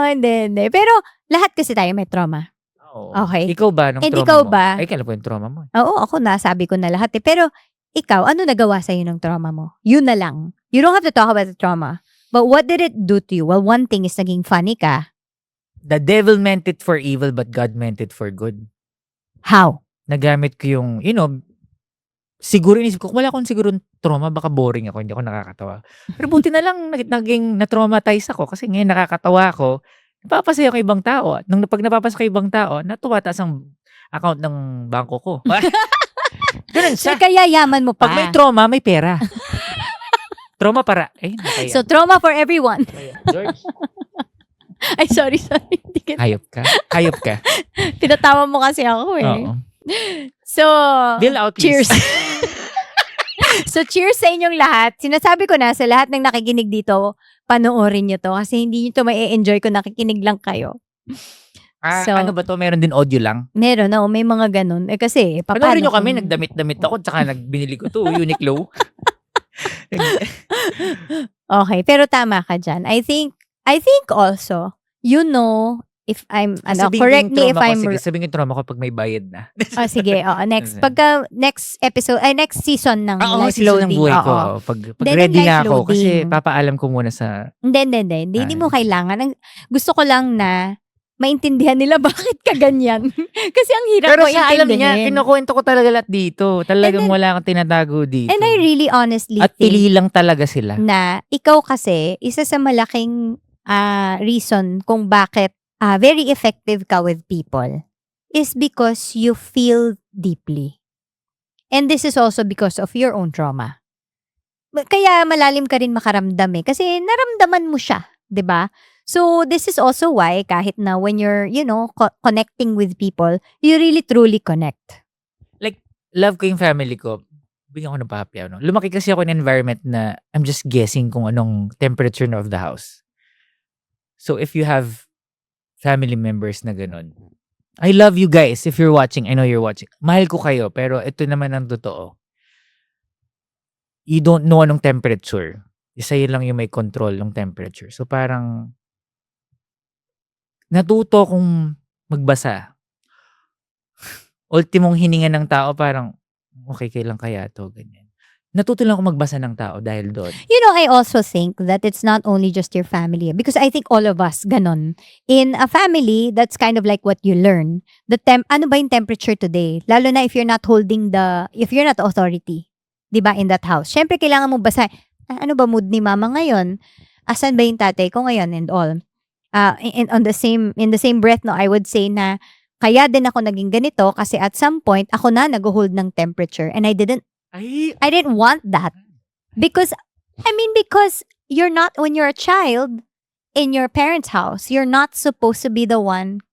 Hindi. Pero, lahat kasi tayo may trauma. Oo. Okay. Ikaw ba? Nung And trauma ikaw mo? ba? Ay, kailan po yung trauma mo? Oo, ako nasabi ko na lahat eh. Pero, ikaw, ano nagawa sa'yo ng trauma mo? Yun na lang. You don't have to talk about the trauma. But what did it do to you? Well, one thing is naging funny ka. The devil meant it for evil but God meant it for good. How? Nagamit ko yung, siguro inisip ko, kung wala akong siguro trauma, baka boring ako, hindi ako nakakatawa. Pero buti na lang, naging na-traumatize ako kasi ngayon nakakatawa ako, napapasaya ko ibang tao. Pag napapasaya ko ibang tao, natuwa taas ang account ng bangko ko. Ganun So, siya. kaya yaman mo pa. Pag may trauma, may pera. Trauma para, nakaya. So, trauma for everyone. George, Ay, sorry. Hindi kita. hayop ka. Tinatawa mo kasi ako eh. Oo. So, Bill out, please. cheers. So, cheers sa inyong lahat. Sinasabi ko na sa lahat ng nakikinig dito, panoorin nyo to kasi hindi nyo to mai-enjoy kung nakikinig lang kayo. So, Ano ba to? Meron din audio lang. Meron na, may mga ganun. Kasi, Panoorin nyo kami, kung- nagdamit-damit ako, tsaka binili ko to, Uniqlo. Okay, pero tama ka dyan. I think also, if I'm, Sabihin ko correct yung me if trauma ko, I'm, Sige, sabihin ko yung trauma ko pag may bayad na. sige, next, pagka next episode, next season ng live season loading. ng buhay ko. oo. Pag Then, ready live na ako, kasi loading. papaalam ko muna sa... Hindi mo kailangan. Gusto ko lang na maintindihan nila bakit ka ganyan. Kasi ang hirap Pero mo siya, alam niya, intindihin. kinukwento ko talaga lahat dito. Talagang And then- wala kang tinatago dito. And I really honestly At think pili lang talaga sila. na ikaw kasi, isa sa malaking reason kung bakit very effective ka with people is because you feel deeply. And this is also because of your own trauma. Kaya malalim ka rin makaramdam eh. Kasi naramdaman mo siya, 'di ba? So, this is also why kahit na when you're, connecting with people, you really truly connect. Love ko yung family ko. Bigyan ko ng papya. No? Lumaki kasi ako in an environment na I'm just guessing kung anong temperature na of the house. So if you have family members na ganun, I love you guys if you're watching. I know you're watching. Mahal ko kayo, pero ito naman ang totoo. You don't know anong temperature. Isa yun lang yung may control ng temperature. So parang natuto akong magbasa. Ultimong hininga ng tao parang okay, kailan kaya to? Ganyan. Natuto lang ako magbasa ng tao dahil doon. I also think that it's not only just your family. Because I think all of us, ganon. In a family, that's kind of like what you learn. Ano ba yung temperature today? Lalo na if you're not authority. Diba, in that house. Siyempre, kailangan mo basa. Ano ba mood ni mama ngayon? Asan ba yung tatay ko ngayon and all? In the same breath, no, I would say na kaya din ako naging ganito kasi at some point, ako na nag-hold ng temperature and I didn't want that. Because you're not, when you're a child in your parents' house, you're not supposed to be the one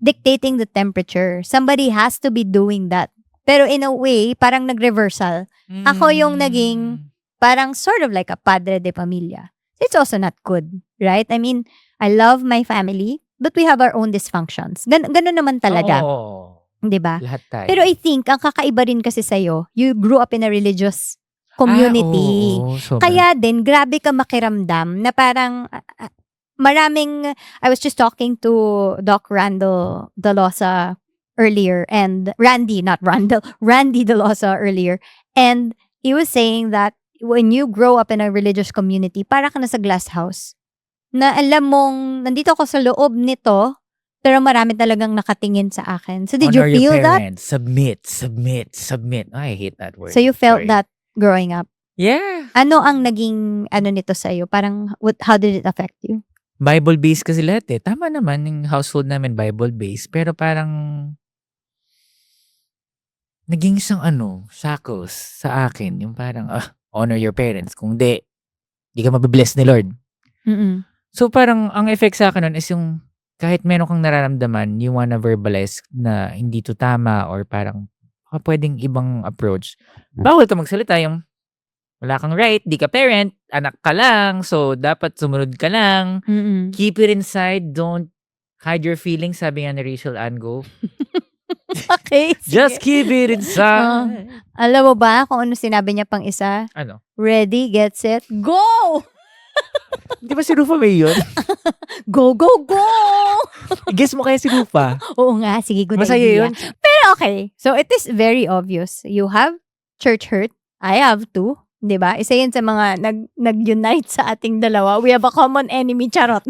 dictating the temperature. Somebody has to be doing that. Pero in a way, parang nag-reversal. Ako yung naging parang sort of like a padre de familia. It's also not good, right? I love my family, but we have our own dysfunctions. Ganun naman talaga. Oo. 'Di ba? Lahat tayo. Pero I think, ang kakaiba rin kasi sa'yo, you grew up in a religious community. Oo, sobra. Kaya din, grabe ka makiramdam na parang maraming, I was just talking to Doc Randall Dalosa earlier and Randy Dalosa earlier, and he was saying that when you grow up in a religious community, para ka na sa glass house. Na alam mong, nandito ako sa loob nito, Pero marami talagang nakatingin sa akin. So did Honor you feel your that? parents. Submit. I hate that word. So you felt Sorry. that growing up? Yeah. Ano ang naging nito sa'yo? Parang how did it affect you? Bible-based kasi lahat eh. Tama naman yung household namin Bible-based. Pero parang naging isang shackles sa akin. Yung parang, honor your parents. Kung di ka mabibless ni Lord. Mm-mm. So parang ang effect sa akin nun is yung kahit meron kang nararamdaman, you wanna verbalize na hindi to tama or parang pwedeng ibang approach. Bawal ka magsalita yung wala kang right, di ka parent, anak ka lang, so dapat sumunod ka lang. Mm-mm. Keep it inside, don't hide your feelings, sabi nga ni Rachel Ango. Okay, Just sige. keep it inside. Alam mo ba kung ano sinabi niya pang isa? Ano? Ready, get set, go! Di ba si Rufa may yun? Go, go, go! Guess mo kaya si Rufa? Oo nga, sige, good Masaya idea. yun. Pero okay, so it is very obvious. You have church hurt. I have too. 'Di ba? Isa yan sa mga nag-unite sa ating dalawa. We have a common enemy, charot.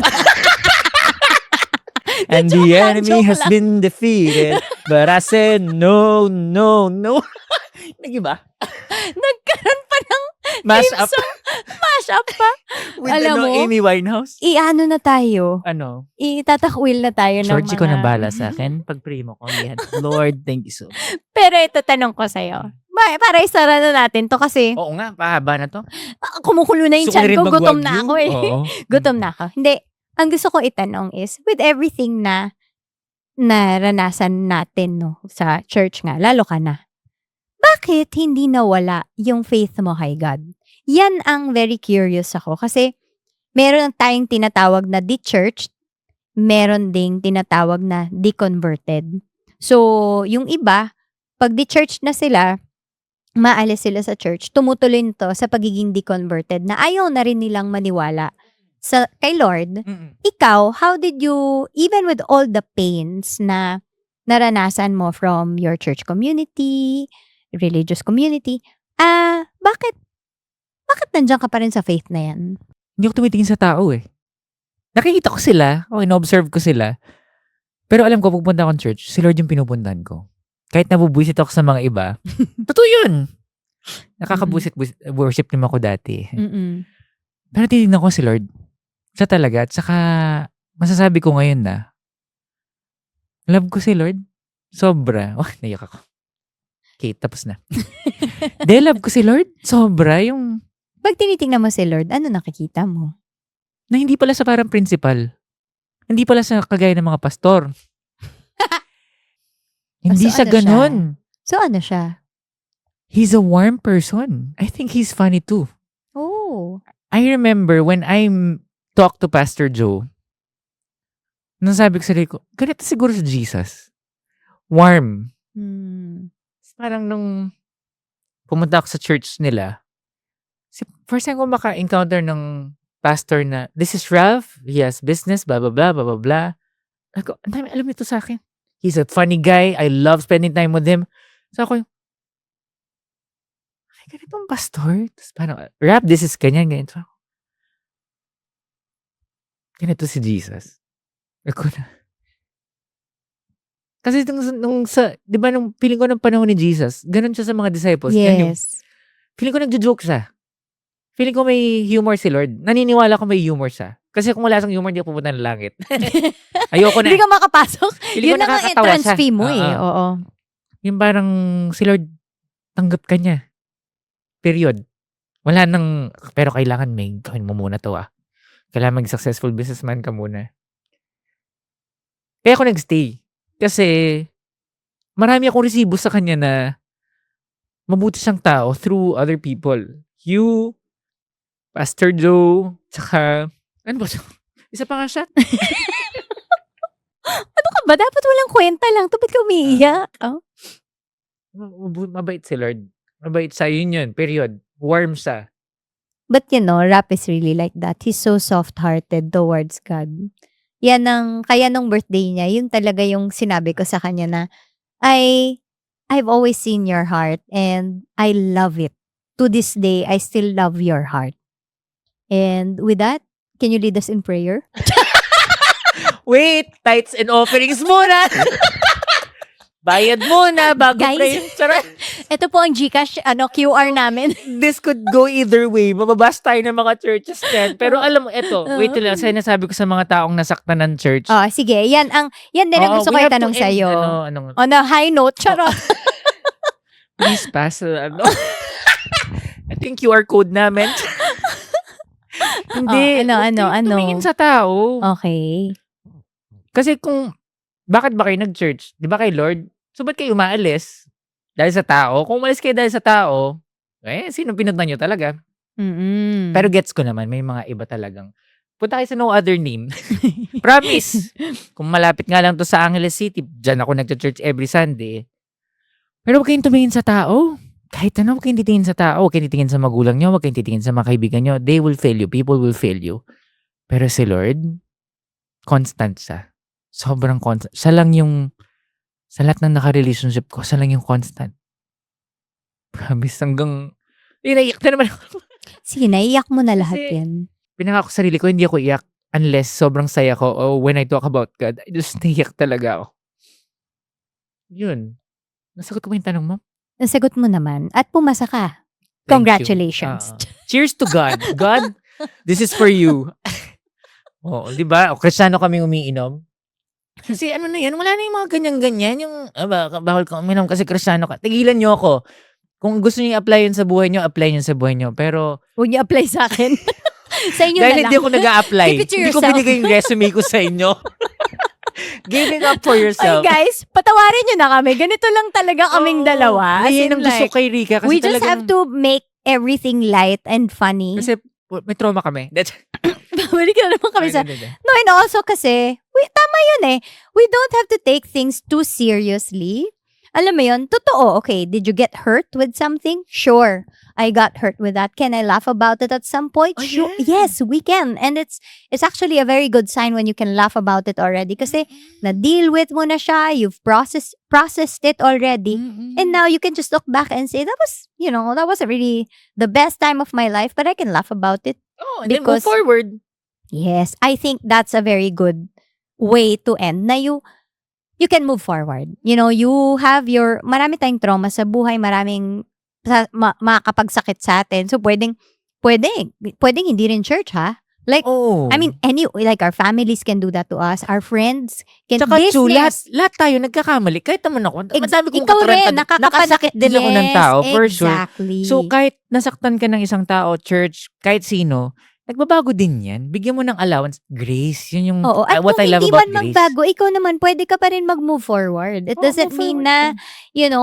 And Joke the lang, enemy joke has lang. been defeated. But I said, no. Nag-iba? Nagkaroon pa ng Mash theme up song. Mash up pa. with Alam mo, Amy Winehouse. I-ano na tayo. Ano? Itatakwil na tayo ng George, mga... ko nang bahala sa akin. Pag primo ko, yan. Lord, thank you so much. Pero ito, tanong ko sa'yo. Para isara na natin to kasi Oo nga, pahaba na to. kumukulo na yung Gusto ko chan rin ko. Gutom na mag-wagyu. ako eh. Oo. Gutom na ako. Hindi. Ang gusto ko itanong is, with everything na naranasan natin no, sa church nga, lalo ka na, bakit hindi nawala yung faith mo kay God? Yan ang very curious ako. Kasi meron tayong tinatawag na de-churched, meron ding tinatawag na de-converted. So, yung iba, pag de-churched na sila, maalis sila sa church, tumutuloy nito sa pagiging de-converted na ayaw na rin nilang maniwala kay Lord. Ikaw, how did you, even with all the pains na naranasan mo from your church community, religious community, bakit nandiyan ka pa rin sa faith na yan? Hindi ako tumitingin sa tao eh. Nakikita ko sila, in-observe ko sila. Pero alam ko, pagpunta akong church, si Lord yung pinupuntahan ko. Kahit nabubuisit ako sa mga iba, totoo yun. Nakakabusit worship naman ako dati. Mm-mm. Pero titignan ko si Lord. Siya talaga. At saka, masasabi ko ngayon na, love ko si Lord. Sobra. Naiyak ako. Okay, tapos na. Love ko si Lord. Sobra. Yung, Pag tinitingnan mo si Lord, ano nakikita mo? na hindi pala sa parang principal. Hindi pala sa kagaya ng mga pastor. Hindi So, siya ano siya? ganun. So, ano siya? He's a warm person. I think he's funny too. Oh. I remember when I talked to Pastor Joe, nasabi ko sa sarili ko, ganito siguro sa Jesus. Warm. Hmm. Parang nung pumunta ako sa church nila, first time ko maka-encounter ng pastor na, this is Ralph, he has business, blah, blah, blah, blah, blah, blah. Ako, ang dami alam nito sa akin. He's a funny guy. I love spending time with him. So ako, ay, ganitong pastor. Tapos parang, Rap, this is ganyan, ganyan. So, ganito si Jesus. Ako na. Kasi nung di ba nung feeling ko ng panahon ni Jesus, ganun siya sa mga disciples. Yes. Feeling ko nagjo-joke siya. Feeling ko may humor si Lord. Naniniwala ko may humor siya. Kasi kung wala siyang humor, hindi ako pupunta ng langit. Ayoko na. Hindi ka makapasok. Feeling ko Yun ang nakakatawa entrance siya. fee mo eh. Oo. Yung parang si Lord, tanggap ka niya. Period. Wala nang, pero kailangan may gawin mo muna to ah. Kailangan maging successful businessman ka muna. Kaya ako nagstay. Kasi marami akong resibo sa kanya na mabuti siyang tao through other people. You, Pastor Joe, tsaka, ano ba siya? Isa pa nga siya. Ano ka ba? Dapat walang kwenta lang. Ba't ka umiiyak? Oh. Mabait si Lord. Mabait siya. Yun. Period. Warm siya. But you know, Rap is really like that. He's so soft-hearted towards God. Yan kaya nung birthday niya, yun talaga yung sinabi ko sa kanya na, I've always seen your heart and I love it. To this day, I still love your heart. And with that, can you lead us in prayer? Wait, tithes and offerings muna. Bayad muna bago Guys. pray. Charot. Ito po ang GCash QR namin. This could go either way. Mababas tayo ng mga churches yan. Pero alam mo, eto, wait lang. Sinasabi ko sa mga taong nasaktan ng church. Oh, sige. Yan din ang gusto ko itanong sa iyo. On a high note, charot. Please pass. Ito yung QR code namin. Hindi. Tumingin sa tao. Okay. Kasi bakit ba kayo nag-church? Di ba kay Lord? So, ba't kayo umaalis? Dahil sa tao? Kung umalis kayo dahil sa tao, sino pinunta nyo talaga? Mm-mm. Pero gets ko naman, may mga iba talagang. Punta kayo sa no other name. Promise. Kung malapit nga lang to sa Angeles City, dyan ako nag-church every Sunday. Pero huwag kayong tumingin sa tao. Kahit ano, huwag kayong titingin sa tao. Huwag kayong titingin sa magulang nyo. Huwag kayong titingin sa mga kaibigan nyo. They will fail you. People will fail you. Pero si Lord, constant siya. Sobrang constant. Siya lang yung, sa lahat ng naka-relationship ko, siya lang yung constant. Promise, hanggang, naiyak na naman ako. Sige, naiyak mo na lahat Kasi, yan. Pinangako sa sarili ko, hindi ako iyak unless sobrang saya ko. Oh, when I talk about God, I just naiyak talaga ako. Yun. Nasagot ko ba yung tanong mo? Nasagot mo naman. At pumasa ka. Thank you. Congratulations. Cheers to God. God, this is for you. Oh, di ba? O, Kristiyano kami umiinom. Kasi ano na yan, wala na yung mga ganyan-ganyan. Yung, bawal ka uminom kasi Kristiyano ka. Tigilan nyo ako. Kung gusto niyo i-apply yun sa buhay nyo, apply yun sa buhay nyo. Pero, Huwag niyo apply sa akin. Sa inyo dahil na lang. hindi ako nag-a-apply. Keep it to Hindi ko yourself. binigay yung resume ko sa inyo. Giving up for Ay yourself. guys, patawarin niyo na kami. Ganito lang talaga kaming Oo. dalawa. As Yan in, ang gusto like, kay Rika. Kasi we just talagang- have to make everything light and funny. Kasi may trauma kami. Balik na naman kami sa... No, and also kasi, tama yun eh. We don't have to take things too seriously. Alam mo yun, totoo. Okay, did you get hurt with something? Sure. I got hurt with that. Can I laugh about it at some point? Oh, Sure. yeah. Yes, we can. And it's actually a very good sign when you can laugh about it already. Kasi na-deal with mo na siya, you've processed it already. And now you can just look back and say, that wasn't really the best time of my life, but I can laugh about it. Oh, and then move because- forward. Yes, I think that's a very good way to end. Na you can move forward. You know, you have marami tayong trauma sa buhay, maraming makapagsakit sa atin. So, pwedeng hindi rin church, ha? Like, Oh. I mean, like our families can do that to us. Our friends can. Tsaka Chu, business. lahat tayo nagkakamali. Kahit naman ako. Madami kong Ikaw rin, katarantado. Nakasakit din ako ng tao, for sure. Exactly. So, kahit nasaktan ka ng isang tao, church, kahit sino, nagbabago din yan. Bigyan mo ng allowance. Grace. Yun yung Oo, at what kung I love hindi about man grace. magbago, ikaw naman, pwede ka pa rin mag-move forward. It Oo, doesn't move mean forward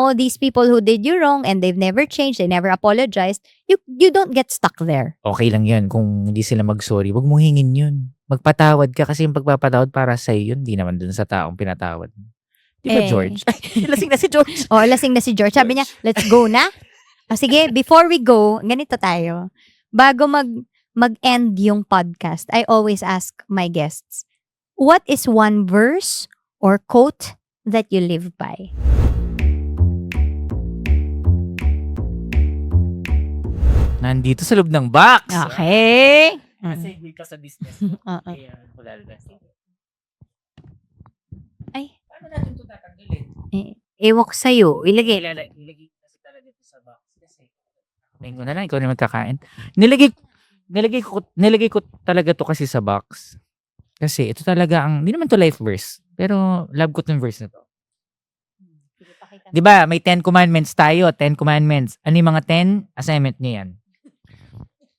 na, these people who did you wrong and they've never changed, they never apologized, you don't get stuck there. Okay lang yun. Kung hindi sila mag-sorry, wag mo hingin yun. Magpatawad ka kasi yung pagpapatawad para sa'yo yun. Hindi naman dun sa taong pinatawad. Di ba, Eh. George? Lasing na si George. O, lasing na si George. Sabi niya, let's go na. O, sige, before we go, ganito tayo. Bago mag-end yung podcast, I always ask my guests, what is one verse or quote that you live by? Nandito sa loob ng box. Okay. Kasi ka sa business. Oo. Kaya, wala na. Ay. Paano natin ito tatanggalin? Ewan ko sa'yo. Ilagay. Ilagay kasi talaga dito sa box. Kasi, tingin ko na lang, ikaw na magkakain. Nilagay ko talaga to kasi sa box. Kasi ito talaga hindi naman to life verse. Pero love ko tong verse na to. Di ba, may 10 commandments tayo. 10 commandments. Ano yung mga 10? Assignment niyo yan.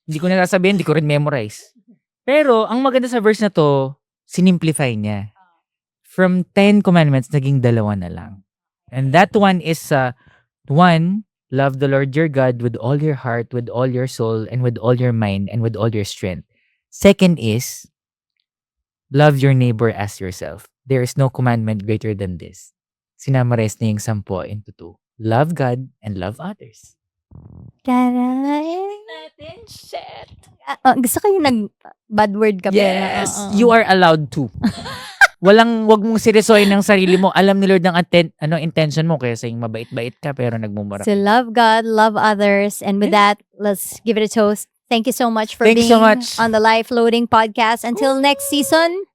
Hindi ko nasasabihin, hindi ko rin memorize. Pero, ang maganda sa verse na to, sinimplify niya. From 10 commandments, naging 2 na lang. And that one is, 1, love the Lord your God with all your heart, with all your soul, and with all your mind, and with all your strength. Second is, love your neighbor as yourself. There is no commandment greater than this. Sinamarize niya yung 10 into 2. Love God and love others. Natin, shit. Gusto ko yung bad word ka. Yes, you are allowed to. Wag mong seryosohin ng sarili mo. Alam ni Lord ang intention mo kaya saying mabait-bait ka pero nagmumura. So love God, love others. And with that, let's give it a toast. Thank you so much for Thank you being so much. on the Life Loading podcast. Until next season,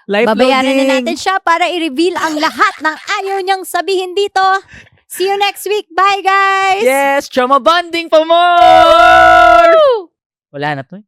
Life Babayaran loading. na natin siya para i-reveal ang lahat ng ayaw niyang sabihin dito. See you next week. Bye, guys! Yes, trauma bonding for more! Wala na to eh.